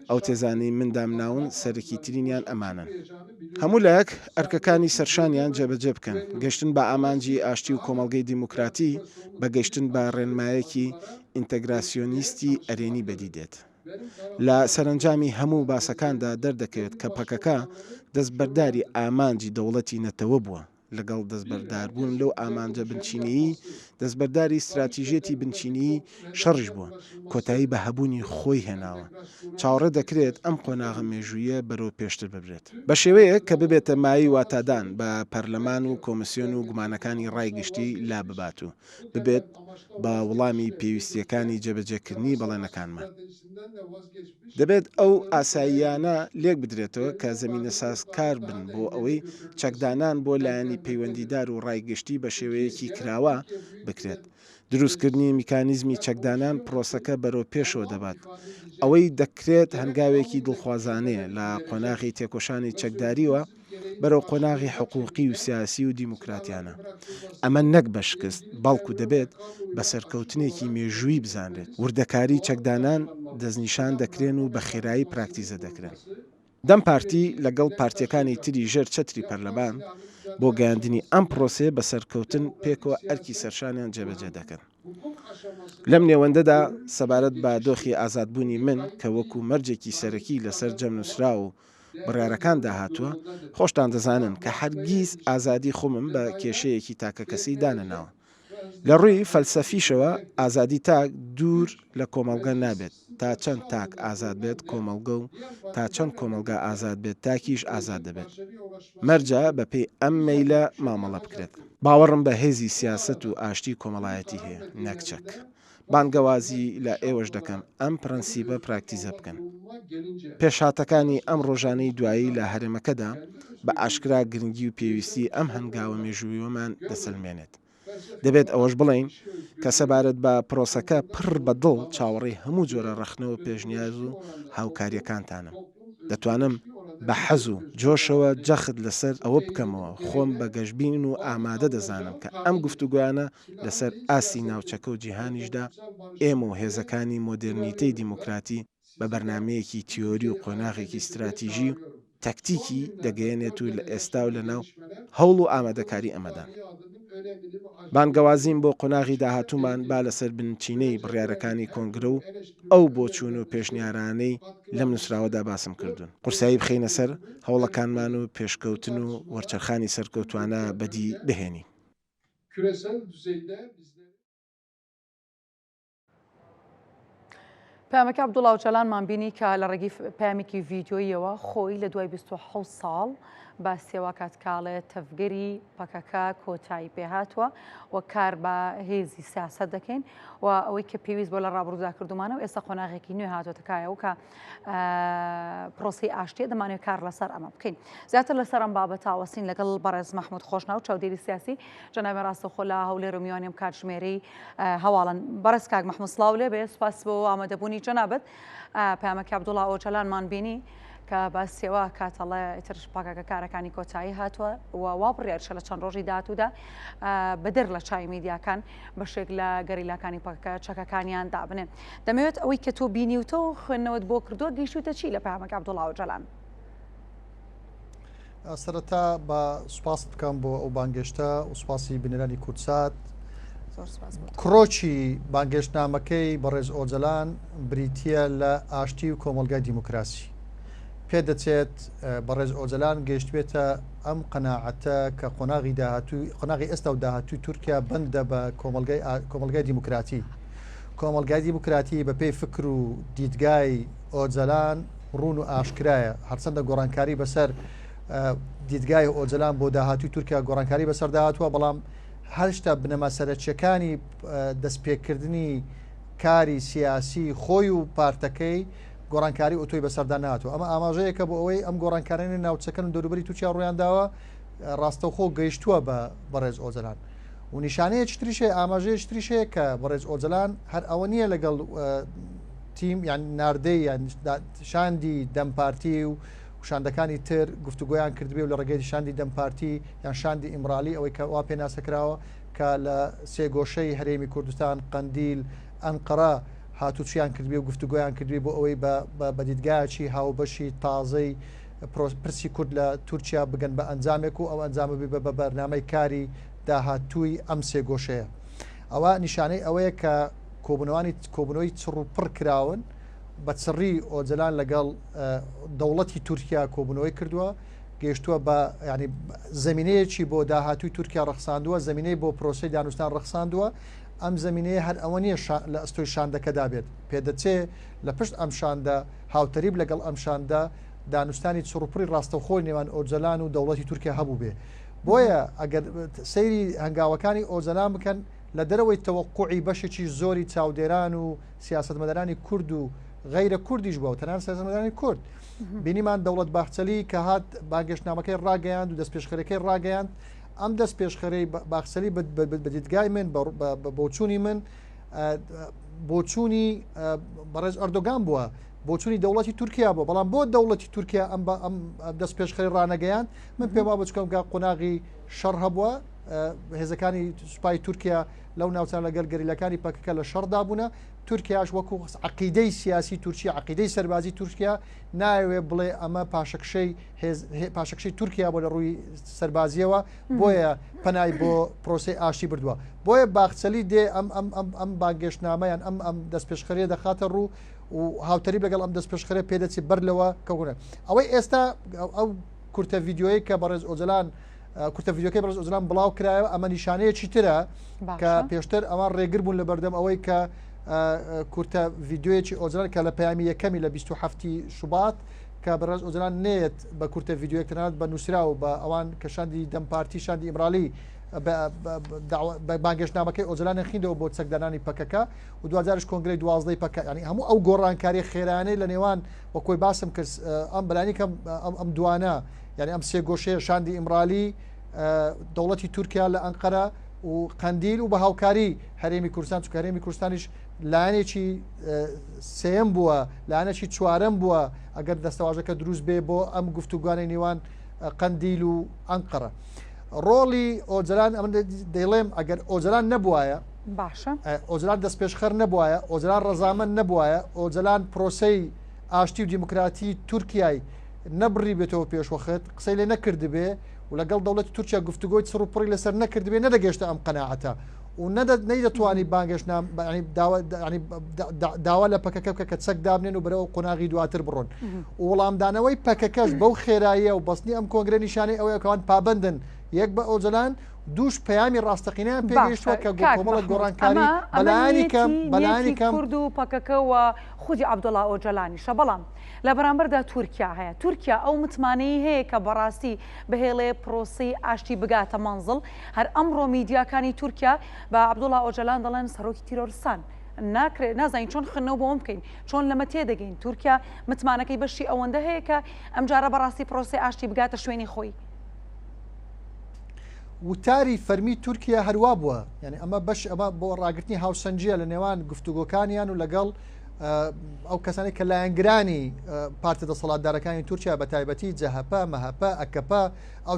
Speaker 5: ئەو تێزانەی مندام ناون سەرەکی ترینیان ئەمانن. هەموو لایەک ئەرکەکانی سەرشانیان جێبەجێ بکەن. گەشتن بە ئامانجی ئاشتی و کۆمەڵگەی دیموکراتی بە گەشتن بە ڕێنمایەکی ئینتەگراسیۆنیستی ئەرێنی بەدی دێت. لە سەرنجامی هەموو باسەکاندا دەردەکەوێت کە پەکەکە دەستبەرداری ئامانجی دەوڵەتی نەتەوە بووە. لەگەڵ دەستبەرداربوون لەو ئامانجە بنچینەیی دەستبەرداری استراتیژێتی بنچینی شەڕش بووە. کۆتایی بە هەبوونی خۆی هێناوە. چاوەڕێ دەکرێت ئەم قۆناغە مێژوویە بەرەو پێشتر ببرێت. بە شێوەیە کە ببێتە مایی واتادان بە پەرلەمان و کۆمسیۆن و گومانەکانی ڕایگشتی لا ببات و ببێت بە وەڵامی پێویستیەکانی جێبەجێکردنی بەڵێنەکانمان. دەبێت ئەو ئاساییانە لێک بدرێتەوە کە زەمینە سازکار بن بۆ ئەوەی چەکدانان بۆ لایەنی پەیوەندیدار و ڕایگشتی بە شێوەیەکی کراوە بکرێت. دروستکردنی میکانیزمی چەکدانان پرۆسەکە بەرەو پێشەوە دەبات. ئەوەی دەکرێت هەنگاوێکی دڵخوازانەیە لە قۆناغی تێکۆشانی چەکداریوە بەرەو قۆناغی حقوقی و سیاسی و دیموکراتیانە. ئەمە نەک بە شکست بەڵکو دەبێت بە سەرکەوتنێکی مێژووی بزانرێت. وردەکاری چەکدانان دەستنیشان دەکرێن و بە خێرایی پراکتیزە دەکرێن. دەم پارتی لەگەڵ پارتیەکانی تری ژێر چەتری پەرلەمان بۆ گەیاندنی ئەم پرۆسێ بە سەرکەوتن پێکەوە ئەرکی سەرشانیان جێبەجێ دەکەن. لەم نێوەندەدا سەبارەت بە دۆخی ئازادبوونی من کە وەکو مەرجێکی سەرەکی لەسەر جەم نووسرا و بڕیارەکان داهاتووە، خۆشتان دەزانن کە هەرگیز ئازادی خۆمم بە کێشەیەکی تاکە کەسی دانەناوە. لە ڕووی فەلسەفیشەوە ئازادی تاک دوور لە کۆمەڵگە نابێت. تا چەند تاک ئازاد بێت کۆمەڵگە و تا چەند کۆمەڵگە ئازاد بێت تاکیش ئازاد دەبێت. مەرجە بەپێی ئەم مەیلە مامەڵە بکرێت. باوەڕم بە هێزی سیاست و ئاشتی کۆمەڵایەتی هەیە نەکچەک. بانگەوازی لە ئێوەش دەکەم ئەم پرەنسیبە پراکتیزە بکەن. پێشهاتەکانی ئەم ڕۆژانەی دوایی لە هەرێمەکەدا بە ئاشکرا گرنگی و پێویستی ئەم هەنگاوە مێژوویەوەمان دەسەلمێنێت. دەبێت ئەوەش بڵین کە سەبارەت بە پرۆسەکە پڕ بەدڵ چاوەڕێی هەموو جۆرە ڕەخنەوە پێشنیاز و هاوکاریەکانتانم. دەتوانم بە حەز و جۆشەوە جەخت لەسەر ئەوە بکەمەوە خۆم بە گەشتبین و ئامادە دەزانم کە ئەم گفتوگویانە لەسەر ئاسی ناوچەکە و جیهانیشدا ئێمە و هێزەکانی مۆدرنیتەی دیموکراتی بە بەرنمەیەکی تیۆری و قۆناغێکی استراتیژی و تەکتیکی دەگەیەنێت و لە ئێستا و لەناو هەوڵ و ئامادەکاری ئەمەدا. بانگەوازیم بۆ قۆناغی داهاتوومان با لەسەر بنچینەی بڕیارەکانی کۆنگرە و ئەو بۆچوون و پێشنیارانەی لەم نووسراوەدا باسم کردوون. قورسایی بخینە سەر هەوڵەکانمان و پێشکەوتن و وەرچەرخانی سەرکەوتوانە بەدی بهێنی.
Speaker 1: پامەکە عەبدوڵڵا ئۆجەلانمان بینی کە لە ڕێگەی پامێکی ڤیدیۆیەوە خۆی لە دوای 27 ساڵ باسیەوە کاتکاڵێت تەفگەری پەکەکە کۆتایی پێهاتووە و کار بە هێزی سیاست دەکەین و ئەوەی کە پێویست بۆ لە ڕابردوودا کردومانە و ئێستا قۆناغێکی نوێ هاتۆتەکایەوە کە پرۆسی ئاشتیە دەمانوێت کار لەسەر ئەمە بکەین. زیاتر لەسەر ئەم بابەتە ئاوەسین لەگەڵ بەڕێز مەحموود خۆشناو چاودێری سیاسی جەنابی ڕاستەوخۆ لە هەولێر و میوانیم کاتژمێرەی هەواڵن. بەڕێز کاک مەحموود سڵاو لێبێ، سوپاس بۆ ئامادەبوونی جەنابەت. پامەکە عەبدوڵڵا ئۆجەلانمان بینی کە باسیەوە کاتەڵێ ئیترش پاکەکە کارەکانی کۆتایی هاتووە و وا بڕیارشە لە چەند ڕۆژی داهاتوودا بەدەر لە چای میدیاکان بەشێک لە گەریلاکانی پاکەکە چەکەکانیان دابنێن. دەمەوێت ئەوەی کە تۆ بینیوتەوە خوێندنەوەت بۆ کردووە گەیشتوتە چی لە پامەکە عەبدوڵڵا ئۆجەلان؟
Speaker 6: سەرەتا بە سوپاس بکەم بۆ ئەو بانگێشتە و سوپاسی بنێرانی کورسات. کڕۆکی بانگێشتنامەکەی بەڕێز ئۆجەلان بریتیە لە ئاشتی و کۆمەڵگای دیموکراسی. پێدەچێت بەڕێز ئۆجەلان گەیشتوێتە ئەم قەناعەتە کە قۆناغی ئێستا و داهاتووی تورکیا بەندە بە کۆمەڵگای دیموکراتی. کۆمەڵگای دیموکراتی بە پێی فکر و دیدگای ئۆجەلان ڕوون و ئاشکرایە. هەرچەندە گۆڕانکاری بەسەر دیدگای ئۆجەلان بۆ داهاتووی تورکیا گۆڕانکاری بەسەر داهاتووە، بەڵام هەرشتا بنەما سەرەکیەکانی دەستپێکردنی کاری سیاسی خۆی و پارتەکەی گۆڕانکاری ئۆتۆی بەسەردا ناتوە. ئەمە ئاماژەیەکە بۆ ئەوەی ئەم گۆڕانکارانی ناوچەکەن دەوروبەری تووچیا ڕوویانداوە ڕاستەوخۆ گەیشتووە بە بەڕێز ئۆجەلان و نیشانەیە تریشێ ئاماژەیە تریشەیە کە بەڕێز ئۆجلان هەر ئەوە نییە لەگەڵ تیم یان ناردەی یان شاندی دەمپارتی و شاندەکانی تر گفتوگویان کردبێ و لە ڕێگەی شاندی دەمپارتی یان شاندی ئیمرالی ئەوەی کە وا پێناسەکراوە کە لە سێ گۆشەی هەرێمی کوردستان قەندیل ئەنقەرە هاتوچیان کردبێ و گفتوگویان کردوێ بۆ ئەوەی بە دیدگایکی هاوبەشی تازەی پرسی کورد لە تورکیا بگەن بە ئەنجامێک و ئەو ئەنجامە بە بەرنامەی کاری داهاتووی ئەم سێ گۆشەیە. ئەوە نیشانەی ئەوەیە کە کۆبنەوەی چڕ و پڕ کراون بە چڕی ئۆجلان لەگەڵ دەوڵەتی تورکیا کۆبنەوەی کردووە گەیشتووە بە ینی زمینەیەکی بۆ داهاتووی تورکیا ڕخساندووە زمینەی بۆ پرۆسی دانوستان ڕخساندووە ئەم زمینەیە هەر ئەوە نییە لە ئەستۆی شاندەکەدا بێت پێدەچێ لە پشت ئەم شاندا هاوتەریب لەگەڵ ئەم شاندا دانوستانی چڕوپڕی ڕاستەوخۆی نێوان ئۆجلان و دەوڵەتی تورکیا هەبوو بێ بۆیە ئەگەر سەیری هەنگاوەکانی ئۆجلان بکەن لە دەرەوەی تەوەقوعی بەشێکی زۆری چاودێران و سیاسەتمەدارانی کورد و غیرە کوردیش بووە و تەنان سیاسەتمەدارانی کورد بینیمان دەوڵەت باخچەلی کە هات باگەشتنامەکەی ڕاگەیاند و دەست پێشخەرەکەی ڕاگەیاند ئەم دەست پێشخەرەی باخچەلی بە دیدگای من بۆچوونی من بۆچوونی بەڕێز ئەردۆگان بووە بۆچوونی دەوڵەتی تورکیا بوو بەڵام بۆ دەوڵەتی تورکیا ئەم دەست پێشخەری ڕانەگەیان من پێم وا بچکەم گا قۆناغی شەڕ هەبووە هێزەکانی سوپای تورکیا لەو ناوچان لەگەڵ گەریلەکانی پەکەکە لە شەڕدا بوونە تورکیاش وەکو عقیدەی سیاسی تورکیا عقیدەی سەربازی تورکیا ناوێ بڵێ ئەمە پاشەکشەی تورکیا بۆ لە ڕووی سەربازیەوە بۆیە پەنای بۆ پرۆسی ئاشتی بردووە بۆیە باخچەلی دێ ئەم باگەشتنامەیان ئەم دەست پێشخەریە دەخاتە ڕوو و هاوتەری بەگەڵ ئەم دەست پێشخەرە پێدەچی بەر لەوە کەونە ئەوەی ئێستا ئەو کورتە ڤیددیۆی کە بەڕێز ئۆجلان کورتە ڤیددیۆکەی بەڕێز ئۆجلان بڵاو کرایەوە ئەمە نیشانەیەکی ترە کە پێشتر ئەوان ڕێگر بوون لە بەردەم ئەوەی کە کورتە ڤیددیۆیەکی ئۆجلان کە لە پەیامی یەکەمی لە 27 شوبات کە بەڕێز ئۆجلان نێت بە کورتە ڤیددیۆیەک تەنانەت بە نووسرا و بە ئەوان کە شاندی دەمپارتی شاندی ئیمرالی بانگەشتنامەکەی ئۆجلانە خیندەوە بۆ چەکدانانی پەکەکە و دوجارش کۆنگرەی 12 پەکە ینی هەموو ئەو گۆڕانکاری خێرانەی لە نێوان وەکۆی باسم کرد ئەم بەلانیکەم ئەم دوانە یعنی ئەم سێ گۆشەیە شاندی ئیمرالی دەوڵەتی تورکیا لە ئەنقەرە و قەندیل و بە هاوکاری هەرێمی کوردستان چونکە هەرێمی کوردستانیش لایەنێکی سێم بووە لایەنێکی چوارەم بووە ئەگەر دەستەواژەکە دروست بێ بۆ ئەم گفتوگوانەی نێوان قەندیل و ئەنقەرە ڕۆڵی ئۆجلان ئەمە دەیڵێم ئەگەر ئۆجلان نەبوایە
Speaker 1: باشە
Speaker 6: ئۆجلان دەست پێشخەر نەبوایە ئۆجلان ڕەزامەند نەبوایە ئۆجلان پرۆسەی ئاشتی و دیموکراتی تورکیای نەبڕی بێتەوە پێشوەخت قسەی لێ نەکردبێ و لەگەڵ دەوڵەتی تورکیا گفتوگۆی سڕ و پڕی لەسەر نەکردبێ نەدەگەشتە ئەم قەناعەتە و نەیدەتوانی بانگەشتنام داوا لە پەکەکە بکە کە چەک دابنێن و بەرەوە قۆناغی دواتر بڕۆن و وەڵامدانەوەی پەکەکەش بەو خێراییە و بەستنی ئەم کۆنگرە نیشانەی ئەوەیە کەوان پابندن یەک بە ئۆجلان دووش پەیامی ڕاستەقینیان پێگەیشتووە کە کۆمەڵە گۆڕانکاری بەلایانی کەم
Speaker 1: کورد و پەکەکەەوە خودی عەبدوڵڵا ئۆجلانیشە بەڵام لە بەرامبەردا تورکیا هەیە تورکیا ئەو متمانەی هەیە کە بەڕاستی بهێڵێ پرۆسی ئاشتی بگاتە مەنزڵ هەر ئەمڕۆ میدیاکانی تورکیا بە عەبدوڵڵا ئۆجلان دەڵێن سەرۆکی تیرۆریستان ناکرێت نازانین چۆن خنەوە بۆ بکەین چۆن لەمە تێدەگەین تورکیا متمانەکەی بەشی ئەوەندە هەیە کە ئەمجارە بەڕاستی پرۆسی ئاشتی بگاتە شوێنی خۆی
Speaker 6: وتاری فەرمی تورکیا هەروە بووە یعنی ئەمە بەش ئەمە بۆ ڕاگررتنی هاوسەنجە لە نێوان گفتوگۆکانیان و لەگەڵ ئەو کەسانی کە لایەنگرانی پارتە دەسەڵاتدارەکانی تورکیا بە تایبەتی جەهەپە مەهەپە ئەکەپە ئەو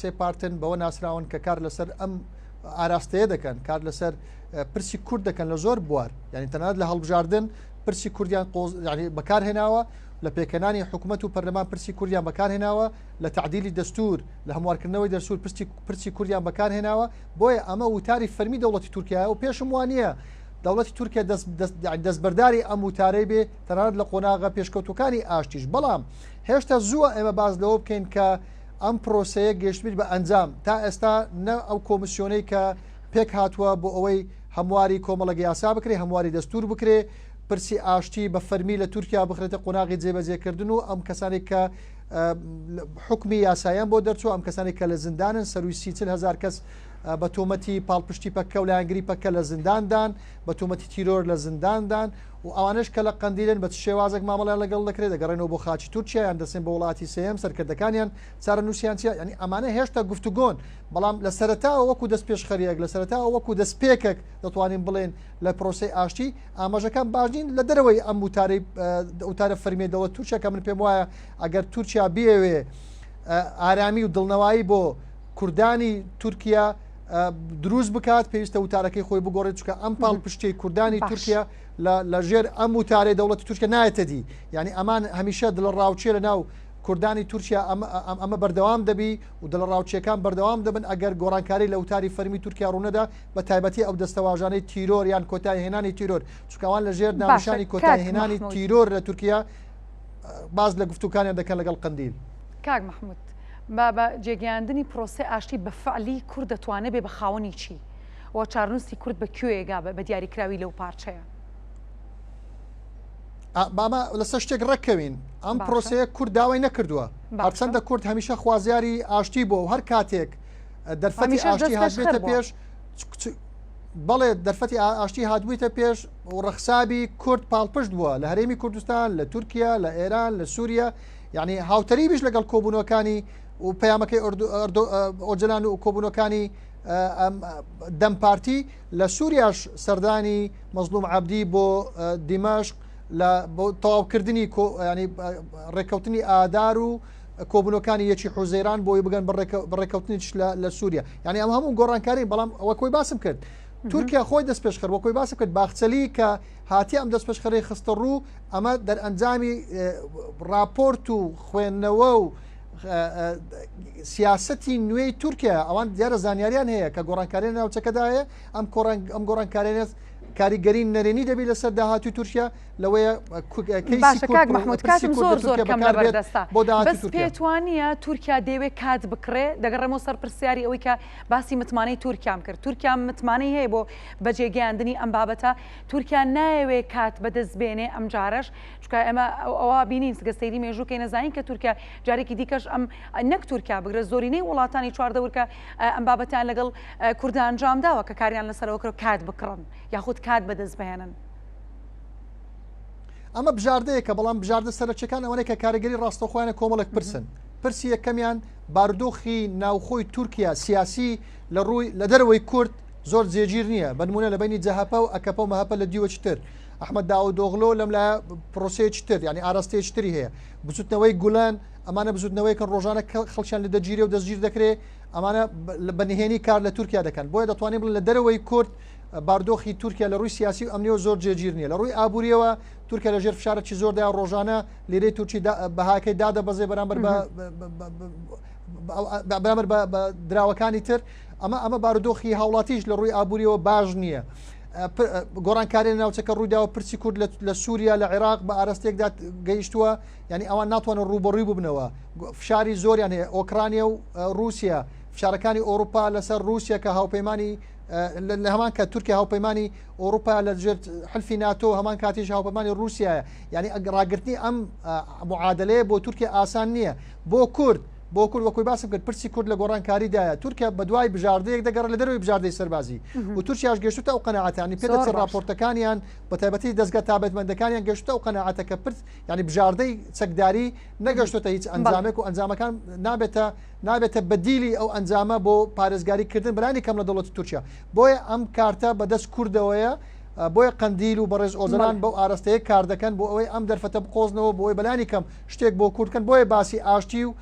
Speaker 6: سێ پارتن بەوە ناسراون کە کار لەسەر ئەم ئاراستەیە دەکەن کار لەسەر پرسی کورد دەکەن لە زۆر بوار یعنی تەنانەت لە هەڵبژاردن پرسی کوردیان بەکارهێناوە لە پێکەنانی حکوومەت و پەرلەمان پرسی کوردیان بەکارهێناوە لە تعدیلی دەستور لە هەموارکردنەوەی دەستور پرسی کوردیان بەکارهێناوە بۆیە ئەمە وتاری فەرمی دەوڵەتی تورکیا و پێشم وانە دەوڵەتی تورکیا دەستبەرداری ئەم وتارەی بێ تەنانەت لە قۆناغا پێشکەوتوەکانی ئاشتیش بەڵام هێشتا زووە ئێمە باز لەوە بکەین کە ئەم پرۆسەیە گەشتبیت بە ئەنجام تا ئێستا نە ئەو کۆمیسیۆنەی کە پێک هاتووە بۆ ئەوەی هەمواری کۆمەڵە یاسا بکرێ هەمواری دەستور بکرێ پرسی ئاشتی بە فەرمی لە تورکیا بخرێتە قۆناغی جێبەجێکردن و ئەم کەسانێک کە حکمی یاساییان بۆ دەرچوو ئەم کەسانی کە لە زیندانن سەروی 30,000 کەس بە تۆمەتی پاڵپشتی پەکە و لایەنگری پەکە لە زینداندان بە تۆمەتی تیرۆر لە زینداندان و ئەوانش کە لە قەندیلن بە شێوازێک مامەڵیان لەگەڵ دەکرێت دەگەڕێنەوە بۆ خاچی تورکیا یان دەچێن بە وڵاتی سێم سەرکردەکانیان چارە نووسیانچیا ینی ئەمانە هێشتا گفتوگۆن بەڵام لە سەرەتاوە وەکو دەست پێشخەریەک لە سەرەتاوە وەکو دەستپێکێک دەتوانین بڵێن لە پرۆسی ئاشتی ئاماژەکان باشین لە دەرەوەی ئەم وتارە فەرمیێ دەوڵەت تورکیا کە من پێم وایە ئەگەر تورکیا بێوێ ئارامی و دڵنەوایی بۆ کوردانی تورکیا دروست بکات پێویستە وتارەکەی خۆی بگۆڕێت چکە ئەم پاڵپشتی کوردانی تورکیا لە ژێر ئەم وتارەی دەوڵەتی تورکیا نایەتە دی یعنی ئەمان هەمیشە دڵ ڕاوچێ لە ناو کوردانی تورکیا ئەمە بەردەوام دەبی و دڵ ڕاوچیەکان بەردەوام دەبن ئەگەر گۆڕانکاری لە وتاری فەرمی تورکیا ڕوونەدا بە تایبەتی ئەو دەستەواژانەی تیرۆر یان کۆتای هێنانی تیرۆر چکەوان لە ژێر ناوشانی کۆتای هێنانی تیرۆر لە تورکیا باز لە گفتوکانیان دەکەن لەگەڵ قەندیل.
Speaker 1: کاک محمود بە جێگەیاندنی پرۆسە ئاشتی بە فعلی کورد دەتوانێت بێ بە خاوەنی چی و چارنووسی کورد بە کوێگا بە دیاریکراوی لەو پارچەیە
Speaker 6: بامە لەسەر شتێک ڕەکەوین ئەم پرۆسەیە کورد داوای نەکردووە هەرچەندە کورد هەمیشە خوازیاری ئاشتی بۆ و هەر کاتێک دەرفەتی ئاشتی هاتبێتە پێش بەڵێ دەرفەتی ئاشتی هاتبوویتە پێش و ڕەخسابی کورد پاڵپشت بووە لە هەرێمی کوردستان لە تورکیا لە ئێران لە سووریا یعنی هاوتەری بیش لەگەڵ کۆبوونەکانی و پەیامەکەی ئۆجلان و کۆبوونەکانی دەمپارتی لە سووریاش سەردانی مەزلوم عەبدی بۆ دیمەشق لە تەواوکردنی ینی ڕێککەوتنی ئادار و کۆبوونەکانی یەکی حوزەیران بۆی بگەن بڕێککەوتنیش لە سووریا یعنی ئەم هەموو گۆڕانکاری بەڵام ئەوە کۆی باسم کرد تورکیا خۆی دەست پێشخەر وە کۆی باسم کرد باخچەلی کە هاتی ئەم دەست پێشخەری خستە ڕوو ئەمە دەرئەنجامی راپۆرت و خوێندنەوە و سیاسەتی نوێی تورکیا ئەوان دیارە زانیاریان هەیە کە گۆڕانکاریان ناوچەکەدایە ئەم گۆڕانکاریانێت کاریگەری نەرێنی دەبی لەسەر داهاتوی تورکیا لەوەیە
Speaker 1: محمود کاتم زۆر کەم لە بەردەستا بەس پێتوانیە تورکیا دەیەوێت کات بکڕێ دەگەڕێمەوە سەر پرسیاری ئەوەی کە باسی متمانەی تورکیام کرد تورکیا متمانەی هەیە بۆ بەجێگەیاندنی ئەم بابەتە تورکیا نایەوێت کات بەدەستبێنێ ئەم جارش چکە ئەمە ئەوە بینین گەستەیری مێژووکەی نەزانین کە تورکیا جارێکی دیکەش ئەم نەک تورکیا بگرێت زۆرینەی وڵاتانی چواردەورکە ئەم بابەتیان لەگەڵ کوردان ئەنجام داوە کە کاریان لەسەرەوە کرد کات بکڕن یاخود کات بەدەست بهێنن
Speaker 6: ئەمە بژاردەیە کە بەڵام بژاردە سەرچەکان ئەوەیە کە کارگەری ڕاستەخۆیانە کۆمەڵک پرسن پرسی یەکەمیان بارودۆخی ناوخۆی تورکیا سیاسی لە ڕووی لە دەرەوەی کورد زۆر جێگیر نییە بنمونە لە بینی جەهەپە و ئەکەپە و مەهەپە لە دیوە چتر ئەحمەد داودۆغلۆ لەم لە پرۆسەیەکی تر ینی ئاراستەیەکی تری هەیە بچوتنەوەی گولان ئەمانە بزوتنەوەی کە ڕۆژانە خەڵکیان لە دەگیرێ و دەستگیر دەکرێت ئەمانە بەنهێنی کار لە تورکیا دەکەن بۆیە دەتوانین بڵێن لە دەرەوەی کورد باردۆخی تورکیا لە ڕووی سیاسی و ئەمنیەوە زۆر جێگیر نییە لە ڕووی ئابوووریەوە تورکیا لە ژێر فشارێکی زۆردا ڕۆژانە لیرەی تورکی بەهاکەی دادەبەزێ بەرامبەر بە دراوەکانی تر ئەمە بارودۆخی هاوڵاتیش لە ڕووی ئابوووریەوە باش نییە گۆڕانکاری ناوچەکە ڕوویداوە پرسی کورد لە سووریا لە عێراق بە ئاراستێکدا گەیشتووە یعنی ئەوان ناتوانن ڕوبەڕووی ببنەوە فشاری زۆریان هەیە ئۆکرانیا و رووسیا فشارەکانی ئۆروپا لەسەر رووسیا کە هاوپەیمانی لە هەمان کە تورکیا هاوپەیمانی ئۆروپا لە ژێر حلفی ناتۆ هەمان کاتیش هاوپەیمانی رووسایە یعنی ڕاگررتنی ئەم معادلەیە بۆ تورکیا ئاسان نییە بۆ کورد وەکوی باسم کرد پرسی کورد لە گۆڕانکاریدایە تورکیا بە دوای بژاردەیەک دەگەڕ لە دەروی بژاردەی سەربازی و تورکیاش گەشتوتە ئەو قەناعەتانی پێدەچێت راپۆرتەکانیان بە تایبەتی دەستگا تابەتمەندەکانیان گەشتە ئەو قەناعەتەکە پرس ینی بژاردەی چەکداری نەگەشتوتە هیچ ئەنجامێک و ئەنجامەکان نابێتە بەدیلی ئەو ئەنجامە بۆ پارێزگاریکردن بەلانی کەم لە دەوڵەتی تورکیا بۆیە ئەم کارتە بەدەست کوردەوەیە بۆیە قەندیل و بەڕێز ئۆزەلان بەو ئاراستەیە کار دەکەن بۆ ئەوەی ئەم دەرفەتە بقۆزنەوە بۆی بەلانی کەم شتێک بۆ کوردکەن بۆیە باسی ئاشتی و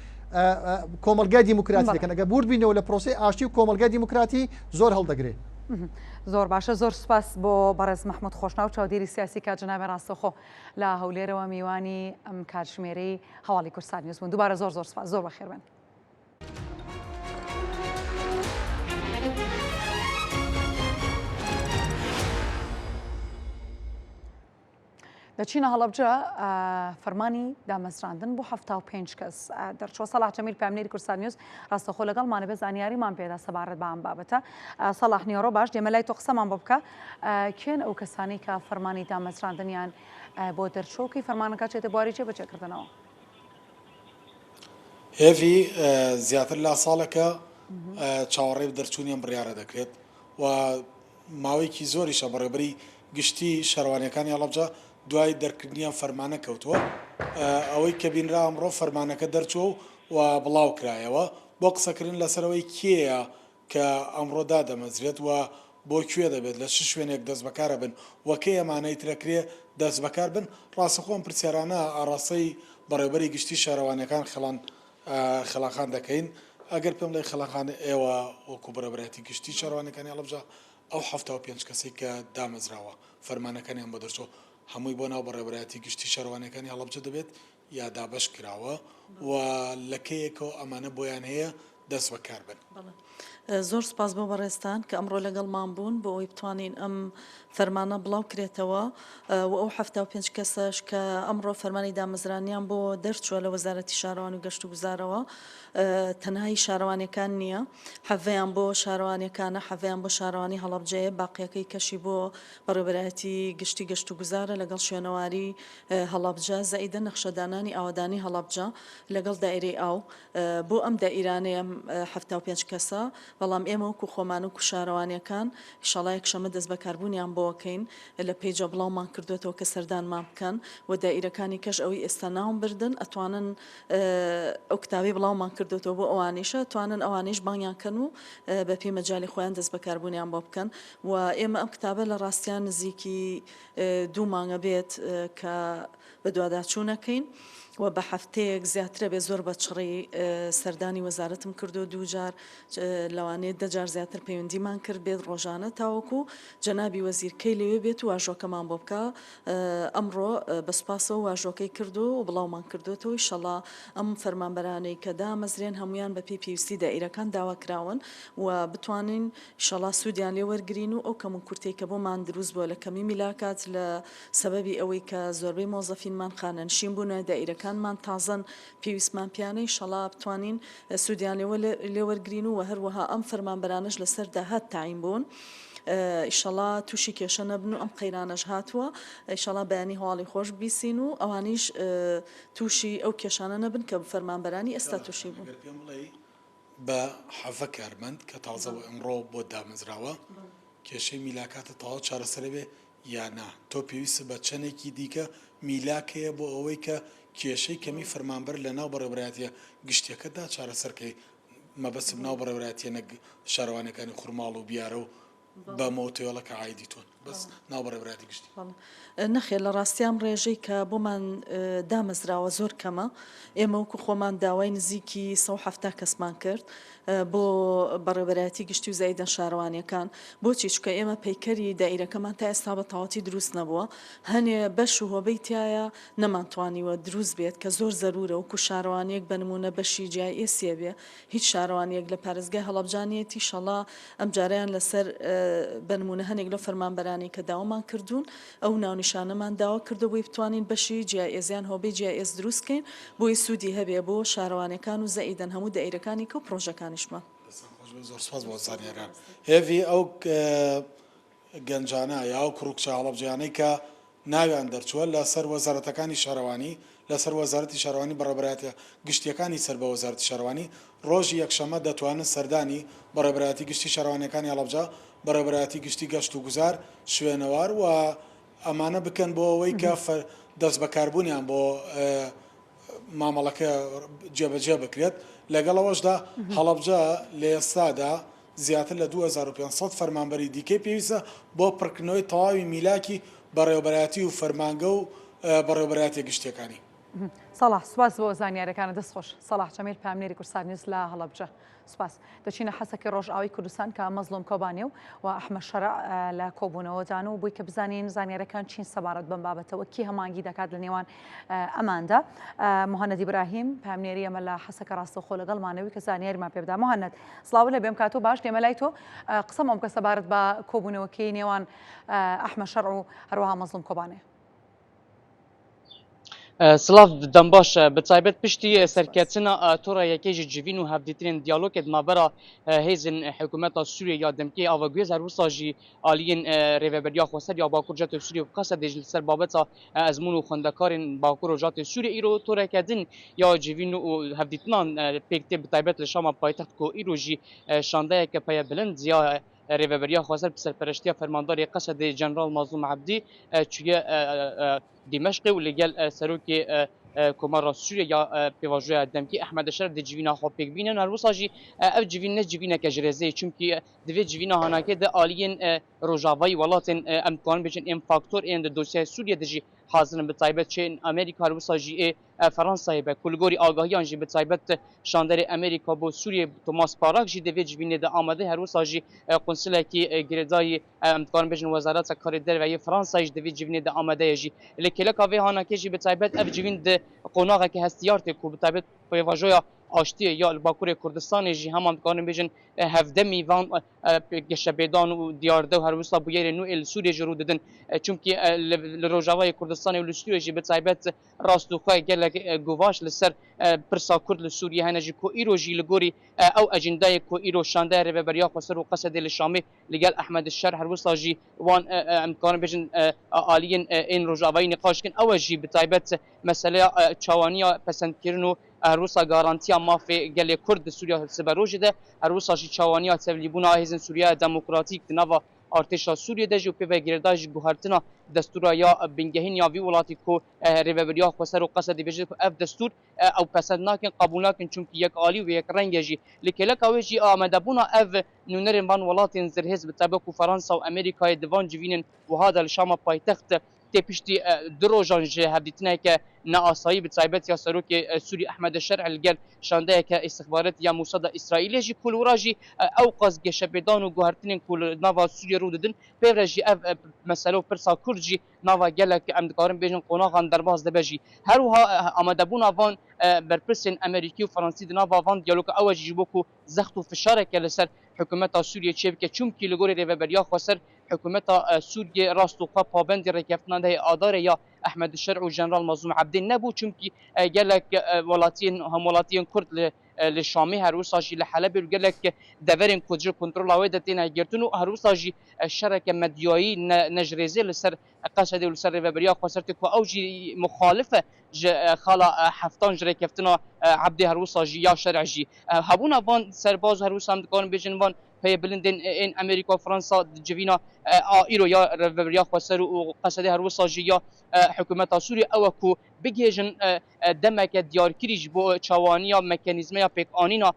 Speaker 6: کۆمەلگای دیموکراتی دەکەن ئەگە بور بینەوە لە پرۆسی ئاشتی و کۆمەلگای دیموکراتی زۆر هەڵدەگرێت
Speaker 1: زۆر باشە زۆر سپاس بۆ بەڕێز محمود خۆشناو چاودێری سیاسی کا جنابێ ڕاستەخۆ لە هەولێرەوە میوانی ئەم کاتژمێرەی هەواڵی کورسان نیوز بوون دووبارە زۆر سپاس زۆر بەخێربن. لە چینە هەڵەبجە فەرمانی دامەزراندن بۆ 75 کەس دەرچووە سەلاح جەمیل پامنێری کورسان نیوز ڕاستەخۆ لەگەڵمانە بە زانیاریمان پێدا سەبارەت بە ئەم بابەتە سەلاح نیۆڕۆ باش دێمە لای تۆ قسەمان بۆ بکە کێن ئەو کەسانی کە فەرمانی دامەزراندنیان بۆ دەرچۆکەی فەرمانەکە چێتە بواری جێبەجێکردنەوە
Speaker 7: هێڤی زیاتر لا ساڵەکە چاوەڕێ دەرچوونیان بڕیارە دەکرێت و ماوەیەکی زۆریشە بەڕێبەری گشتی شارەوانیەکانی هەڵەبجە دوای دەرکردنیان فەرمانە کەوتووە ئەوەی کە بینرا ئەمڕۆ فەرمانەکە دەرچوە و بڵاو کرایەوە بۆ قسەکردن لەسەرەوەی کێیە کە ئەمڕۆدا دەمەزرێت و بۆ کوێ دەبێت لە چ شوێنێک دەست بەکارە بن وەکەی ئەمانەی ترەکرێ دەست بەکار بن ڕاستەخۆم پرسیارانە ئاڕاستەی بەڕێبەری گشتی شارەوانەکان خەڵاخان دەکەین ئەگەر پێم لای خەڵاخان ئێوە وەکو بەڕێبەتی گشتی شارەوانەکانی هەڵەبجە ئەو 75 کەسێک کە دامەزراوە فەرمانەکانیان بەدەرچۆ هەمووی بۆ ناو بەڕێبەتی گشتی شارەوانەکانی هەڵەبجە دەبێت یا دابەش کراوە و لەکەیەکەوە ئەمانە بۆیان هەیە دەست بەکار بن.
Speaker 8: زۆر سپاس بۆ بەڕێستان کە ئەمڕۆ لەگەڵمان بوون بۆ ئەوی بتوانین ئەم فەرمانە بڵاو کرێتەوە و ئەو 75 کەسەش کە ئەمڕۆ فەرمانی دامەزرانیان بۆ دەرچووە لە وەزارەتی شارەوانی و گەشت و گوزارەوە تەنهایی شارەوانیەکان نییە حەڤەیان بۆ شارەوانیەکانە حەڤەیان بۆ شارەوانی هەڵەبجەیە باقیەکەی کەشی بۆ بەڕێوەبەرایەتی گشتی گەشت و گوزارە لەگەڵ شوێنەواری هەڵەبجە زائیدە نەخشەدانانی ئاوادانی هەڵەبجە لەگەڵ دایرەی ئاو بۆ ئەم دائیرانەیە 75 کەسە بەڵام ئێمە وەکو خۆمان و شارەوانیەکان ئینشاڵڵا یەکشەمە دەست بەکاربوونیان بۆکەین لە پێیجە بڵاومان کردوێتەوە کە سەردانمان بکەن و دائیرەکانی کەش ئەوەی ئێستا ناوم بردن ئەتوانن ئەو کتابی بڵاومان کردوێتەوە بۆ ئەوانیشە توانن ئەوانیش بانگیان کەن و بە پێی مەجای خۆیان دەست بەکاربوونیان بۆ بکەن و ئێمە ئەم کتابە لە ڕاستیان نزیکی 2 مانگە بێت کە بە دوواداچوونەکەین و بە هەفتەیەک زیاترە بێ زۆر بە چڕی سەردانی وەزارەتم کردو 2 جار لەوانێت 10 جار زیاتر پەیوەندیمان کرد بێت ڕۆژانە تاوەکو جەنابی وەزیرکەی لەوێ بێت و واژۆکەمان بۆ بکە ئەمڕۆ بەسپاسەوە واژۆکەی کردو و بڵاومان کردوێتەوە ئینشەڵڵا ئەم فەرمانبەرانەی کە دامەزرێن هەمویان بە پێویستی دائیرەکان داواکراون و بتوانین ئینشەڵڵا سوودیان لێ وەرگرین و ئەو کەم و کورتەی کە بۆمان دروست بووە لە کەمی میلاکات لە سەبەبی ئەوەی کە زۆربەی مۆزەفینمان خانەنشین بوون دائیرەکانمان تازن پێویستمان پیانەی ئینشەڵڵا بتوانین سوودیان لێ وەرگرین و هەروەها ئەم فەرمانبەرانەش لەسەر داهات تاعین بوون ئینشەڵڵا تووشی کێشە نەبن و ئەم قەیرانەش هاتووە ئینشەڵڵا بەیانی هەواڵی خۆش بیسین و ئەوانیش تووشی ئەو کێشانە نەبن کە فەرمانبەرانی ئێستا تووشی بوون
Speaker 7: بە حەڤە کارمەند کە تازەوە ئەمڕۆ بۆ دامەزراوە کێشەی میلاکاتە تەواو چارەسەر بێ یانا تۆ پێویستە بە چەندێکی دیکە میلاکەیە بۆ ئەوەی کە کێشەی کەمی فەرمانبەر لە ناو بەڕێوەبەرایەتیە گشتیەکەدا چارەسەرکەی مەبەستم ناو بەڕێوەبەرایەتیە نەک شارەوانەکانی خوڕماڵ و بیارە و بە مۆتۆیڵەکە عایدی تۆن بەس ناو بەڕێوەبەرایەتی گشتی
Speaker 8: نەخێر لە ڕاستیام ڕێژەی کە بۆمان دامەزراوە زۆر کەمە ئێمە وەکو خۆمان داوای نزیکی 170 کەسمان کرد بۆ بەڕێوەبەرایەتی گشتی و زائیدە شارەوانیەکان بۆچی چکە ئێمە پەیکەری دائیرەکەمان تا ئێستا بە تەواوەتی دروست نەبووە هەنێ بەش و هۆبەی تایە نەمانتوانیوە دروست بێت کە زۆر زەرورە وەکو شارەوانیەک بنمونە بەشی جای ئێسیە بێ هیچ شارەوانیەک لە پارێزگای هەڵەبجانیەتی ئینشەڵڵا ئەم جارەیان لەسەر بنمونە هەنێک لە فەرمانبەرانی کە داوامان کردوون ئەو ناونیشانەمان داوا کردو بۆی بتوانین بەشی جای ئێزیان هۆبەی جای ئێز دروستکەین بۆی سوودی هەبێ بۆ شارەوانەکان و زەئیدەن هەموو دائیرەکانی کە و پرۆژەکانیشمان
Speaker 7: زۆر سپاس بۆ زانیاران هێوی ئەو گەنجانە یا ئەو کوڕکچە هەڵەبجیانەی کە ناویان دەرچووە لە سەر وەزارەتەکانی شارەوانی لەسەر وەزارەتی شارەوانی بەڕێوەبەرایەتیە گشتیەکانی سەر بە وەزارەتی شارەوانی ڕۆژی یەکشەمە دەتوانن سەردانی بەڕێوەبەرایەتی گشتی شارەوانیەکانی هەڵەبجە بەڕێوەبەرایەتی گشتی گەشت و گوزار شوێنەوار و ئەمانە بکەن بۆ ئەوەی کە دەست بەکاربوونیان بۆ مامەڵەکە جێبەجێ بکرێت لەگەڵەوەشدا هەڵەبجە لە ئێستادا زیاتر لە 2500 فەرمانبەری دیکەی پێویستە بۆ پڕکردنەوەی تەواوی میلاکی بەڕێوەبەرایەتی و فەرمانگە و بەڕێوەبەرایەتی گشتیەکانی
Speaker 1: سەڵاح سوپاس بۆ زانیارەکانە دەستخۆش سەڵاح جەمیل پامنێری کورسانیست لە هەڵەبجە سوپاس دەچینە حەسەکی ڕۆژئاوی کوردستان کە مەزلوم کۆبانێ و ئەحمەد شەرع لە کۆبوونەوەدان و بووی کە بزانین زانیارەکان چین سەبارەت بەم بابەتەوە کی هەمانگی دەکات لە نێوان ئەماندا مهند ئیبراهیم پامنێری ئەمە لە حەسەکە ڕاستەوخۆ لەگەڵمانەوەی کە زانیاریمان پێ بدا مهند سڵاو لە بێم کاتۆ باش دێمە لای تۆ قسەم ئەم کە سەبارەت بە کۆبوونەوەکەی نێوان ئەحمەد شەرع و هەروەها مەزلوم کۆبانێ
Speaker 9: سلاف دنباش بتایبەت پشتی سەرکەچنە تۆڕە یەکێژی جivîn û hevdîtinên diyalogê di navbera hêzên hikûmeta Sûriye ya demkê avaguyê herwisa jî aliyên rêveberiya Xweser ya Bakur Jetê Sûriye qasede jî li ser babeta ezmûn û xwendekarên Bakur û Jetê Sûriye îro toreke din ya civîn û hevdîtinan pêk tê bitayبet li şama paytext ku îro jî şandeyeke peye bilind ya rêveberiya Xweser bi serpereştiya fermandarê qesedê Jeneral Mazlûm Ebdî çûye Dimashqê û li gel serokê komara Sûriye ya pêvajoya demkî Ehmed Şer di civîna xwe pêk bînin herwisa jî ev civîn ne civîneke ji rêzê çûnkî divê civîna hanakê de aliyên rojavayî welatên em dikarin bêjin êm faktor ên di dosyaya Sûriye de jî hazirin bi taybet çên Amerîka herwisa jî ê Fransayê be ku li gorî agahiyan jî bi taybet şanderê Amerîka bo Sûriye Thomas Parak jî divê civînê de amade herwisa jî konsilekî girêdayî em dikarin bêjin wezareta karê derveyê Fransayê jî divê civînê de amade ye jî li kêleka vê hanakê jî bi taybet ev civîn di qonaxeke hestiyar tê ku bi taybet pêvajoya aştiye ya li Bakurê Kurdistanê jî heman dikarin bêjin hevdemî van geşebêdan û diyarde û herwisa bûyerê nû ê li Sûriye jî rû didin çûnkî li Rojavayê Kurdistanê û li Sûriye jî bi taybet rastûxwe gelek guvaş li ser pirsa Kurd li Sûriye hene jî ku îro jî li gorî ew ecendayê ku îro şandeya rêveberiya Xweser û qesedê li Şamê li gel Ehmed Şer herwisa jî wan em dikarin bêjin aliyên ên Rojavayî nîqaş kirin ew jî bi taybet meseleya çawaniya pesendkirin û herwisa garantiya mafê gelê Kurd di Sûriya siberojê de herwisa jî çawaniya tevlîbûna hêzên Sûriya Demokratîk di nava artêşa Sûriye de jî pê vegirêda jî guhertina destûra ya bingehîn ya vî welatî ku rêveberiya Xweser û qesedê bêje ku ev destûr ew pesend nakin qebûl nakin çûnkî yek alî û yek renge jî li kêleka wê jî amedebûna ev nûnerên van welatên zirhêz bi taybet ku Fransa û Amerîkayê di van civînên wiha de li şama paytext tê piştî du rojan ji hevdîtineke neasayî bi taybet ya serokê Sûrî Ehmed Şer li gel şandeyeke istixbaret ya Musada İsraîlê jî ku li wira jî ew qas geşebêdan û guhertinên ku li nava Sûriye rû didin pêvre jî ev mesele û pirsa Kurd jî nava gelek em dikarin bêjin qonaxan derbas dibe jî her wiha amedebûna van berpirsên Amerîkî û Fransî di nava van diyaloga ew jî ji bo ku zext û fişareke li ser hikûmeta Sûriye çê bike çûnkî li gorî rêveberiya Xweser hikûmeta Sûriye rast û xwe pabendî rêkeftina dehê adarê ya Ehmed Şer û Jeneral Mazlûm Ebdî nebû çûnkî gelek welatiyên hemwelatiyên Kurd li Şamê herwisa jî li Helebê gelek deverên ku ji kontrola wê de têne girtin û herwisa jî şereke medyayî ne ji rêzê li ser qesedê û li ser rêveberiya Xweser tê ku ew jî muxalif e ji xala heftan ji rêkeftina Ebdê herwisa jî ya şerع jî hebûna van serbaz herwisa em dikarin bêjin van peyê bilindên ên Amerîka Fransa civîna îro ya rêveberiya Xweser û qesedê herwisa jî ya hikûmeta Sûriye ew e ku bigêjin demeke diyarkirî ji bo çawaniya mekanîzmeya pêkanîna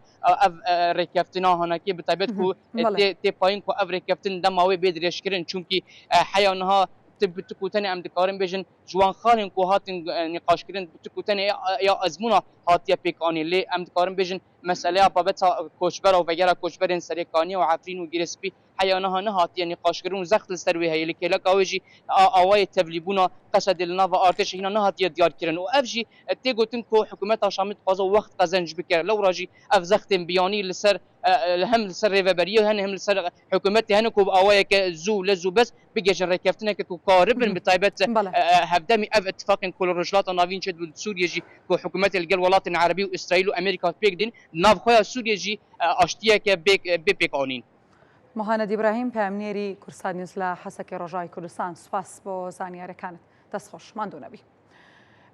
Speaker 9: ev rêkeftina hanekê bi taybet ku tê payîn ku ev rêkeftin dema wê bê dirêjkirin çûnkî heya niha tu tenê em dikarin bêjin ji wan xalên ku hatin nîqaşkirin tu tenê ya ezmûna hatiye pêkanî lê em dikarin bêjin meseleya babeta koçber û vegera koçberên serêkanî û Efrîn û Girespî heya niha nehatiye nîqaşkirin û zext li ser wê heye li kêleka wê jî awayê tevlîbûna qesedê li nava artêşê hîna nehatiye diyarkirin û ev jî tê gotin ku hikûmeta Şamê dixwaze wext qezenc bike li wira jî ev zextên biyanî li ser hem li ser rêveberiye hene hem li ser hikûmetê hene ku awayeke zû li zû bes bigêjin rêkeftineke ku karibin bi taybet hevdemî ev ittifaqên ku li rojhilata navîn çê bi Sûriye jî ku hikûmetê li gel welatên Erebî û İsraîl û Amerîka pêk din navxweya Sûriye jî aştiyeke bê pêkanîn.
Speaker 1: مهند إبراهیم پامنێری کورسان نیوز لە حەسەکی ڕۆژاوی کوردستان سوپاس بۆ زانیاریەکانت دەستخۆش ماندوو نەبی.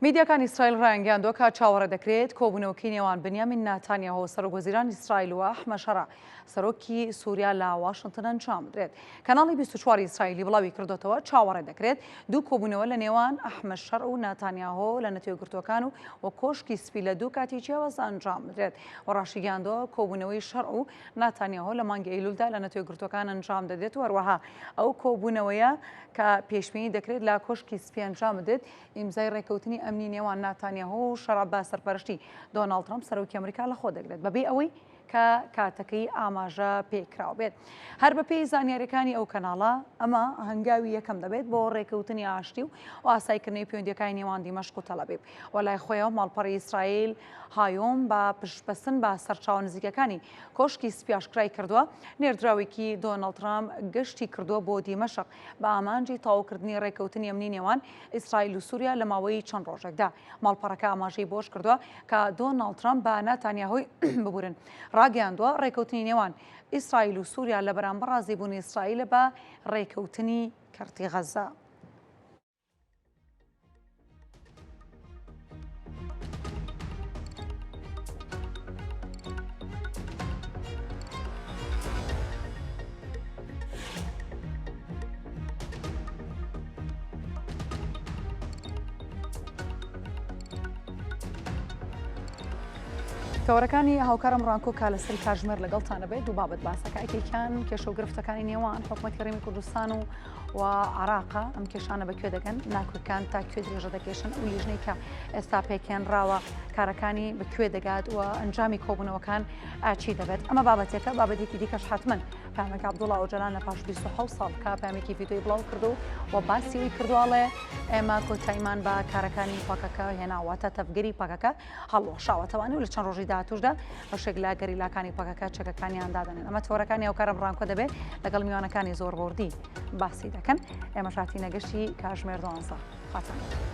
Speaker 1: میدیاکان ئیسرائیل ڕایانگەیاندووە کە چاوەڕێ دەکرێت کۆبوونەوەکی نێوان بنیامین ناتانیاهۆ سەرۆکوەزیرانی ئیسرائیل و ئەحمەد شەرع سەرۆکی سووریا لە واشنگتن ئەنجام بدرێت. کەناڵی 24 ئیسرائیلی بڵاوی کردوتەوە چاوەڕێ دەکرێت دوو کۆبوونەوە لە نێوان ئەحمەد شەرع و ناتانیاهۆ لە نەتێگرتوەکان و کۆشکی سپی لە دوو کاتی جیاواز ئەنجام بدرێت. وەڕاشیگەیاندووە کۆبوونەوەی شەرع و ناتانیاهۆ لە مانگی ئەیلولدا لە نەتێگرتوەکان ئەنجام دەدێت و هەروەها ئەو کۆبوونەوەیە کە پێشبینی دەکرێت لە کۆشکی سپی ئەنجام بدێت ئیمزای ڕێکەوتنی ئەمنی نێوان ناتانیاهۆ و شەرع بە سەرپەرشتی دۆناڵد ترامپ سەرۆکی ئەمریکا لەخۆ دەگرێت بەبێ ئەوەی کە کاتەکەی ئاماژە پێکراوە بێت. هەر بەپێی زانیاریەکانی ئەو کەناڵە ئەمە هەنگاوی یەکەم دەبێت بۆ ڕێکەوتنی ئاشتی و ئاسایکردنی پەیوەندیەکانی نێوان دیمەشق و تەلەڤیڤ. وەلای خۆیەوە ماڵپەڕی ئیسرائیل هایۆم بە پشتبەستن بە سەرچاو نزیکەکانی کۆشکی سپیاشکرای کردووە. نێردراوێکی دۆناڵد ترامپ گەشتی کردووە بۆ دیمەشق بە ئامانجی تەواوکردنی ڕێکەوتنی ئەمنی نێوان ئیسرائیل و سووریا لە ماوەی چەند ڕۆژێکدا. ماڵپەڕەکە ئاماژەی بۆش کردووە کە دۆناڵد ترامپ بە نەتانیاهۆی ببورن ڕاگەیاندووە ڕێکەوتنی نێوان ئیسرائیل و سووریا لە بەرامبەر ڕازیبوونی ئیسرائیل بە ڕێکەوتنی کەرتی غەزە. کەوەرەکانی هاوکارم ڕانکۆ کالەسەری کاژمێر لەگەڵتانە بێت و بابەت باسەکەیکان کێشە و گرفتەکانی نێوان حکوومەتی هەرێمی کوردستان و عراقا ئەم کێشانە بەکوێ دەگەن ناکوێکان تا کوێ درێژە دەکێشن ئەو لیژنەی کە ئێستا پێکێنراوە کارەکانی بەکوێ دەگات و ئەنجامی کۆبوونەوەکان ئاچی دەبێت. ئەمە بابەتێکە بابەتێکی دیکەش حتمەن پامێک عەبدوڵڵا ئۆجەلان لە پاش 27 ساڵ کە پامێکی ڤیدۆی بڵاو کردو و باسیەوەی کردوواڵێ ئێمە کۆتاییمان بە کارەکانی پاکەکە هێناواتە تەفگەری پاکەکە هەڵوەشاوەتەوانی و لە چەند ڕۆژی داهاتووشدا بەشێک لە گەریلاکانی پاکەکە چەکەکانیان دادەنێن. ئەمە تۆرەکانی هاوکارم ڕانکۆ دەبێت لەگەڵ میوانەکانی زۆربەوردی باسی دەکەن. ئێمە شاتی نەگەشتی کاژمێر 12 خاتان.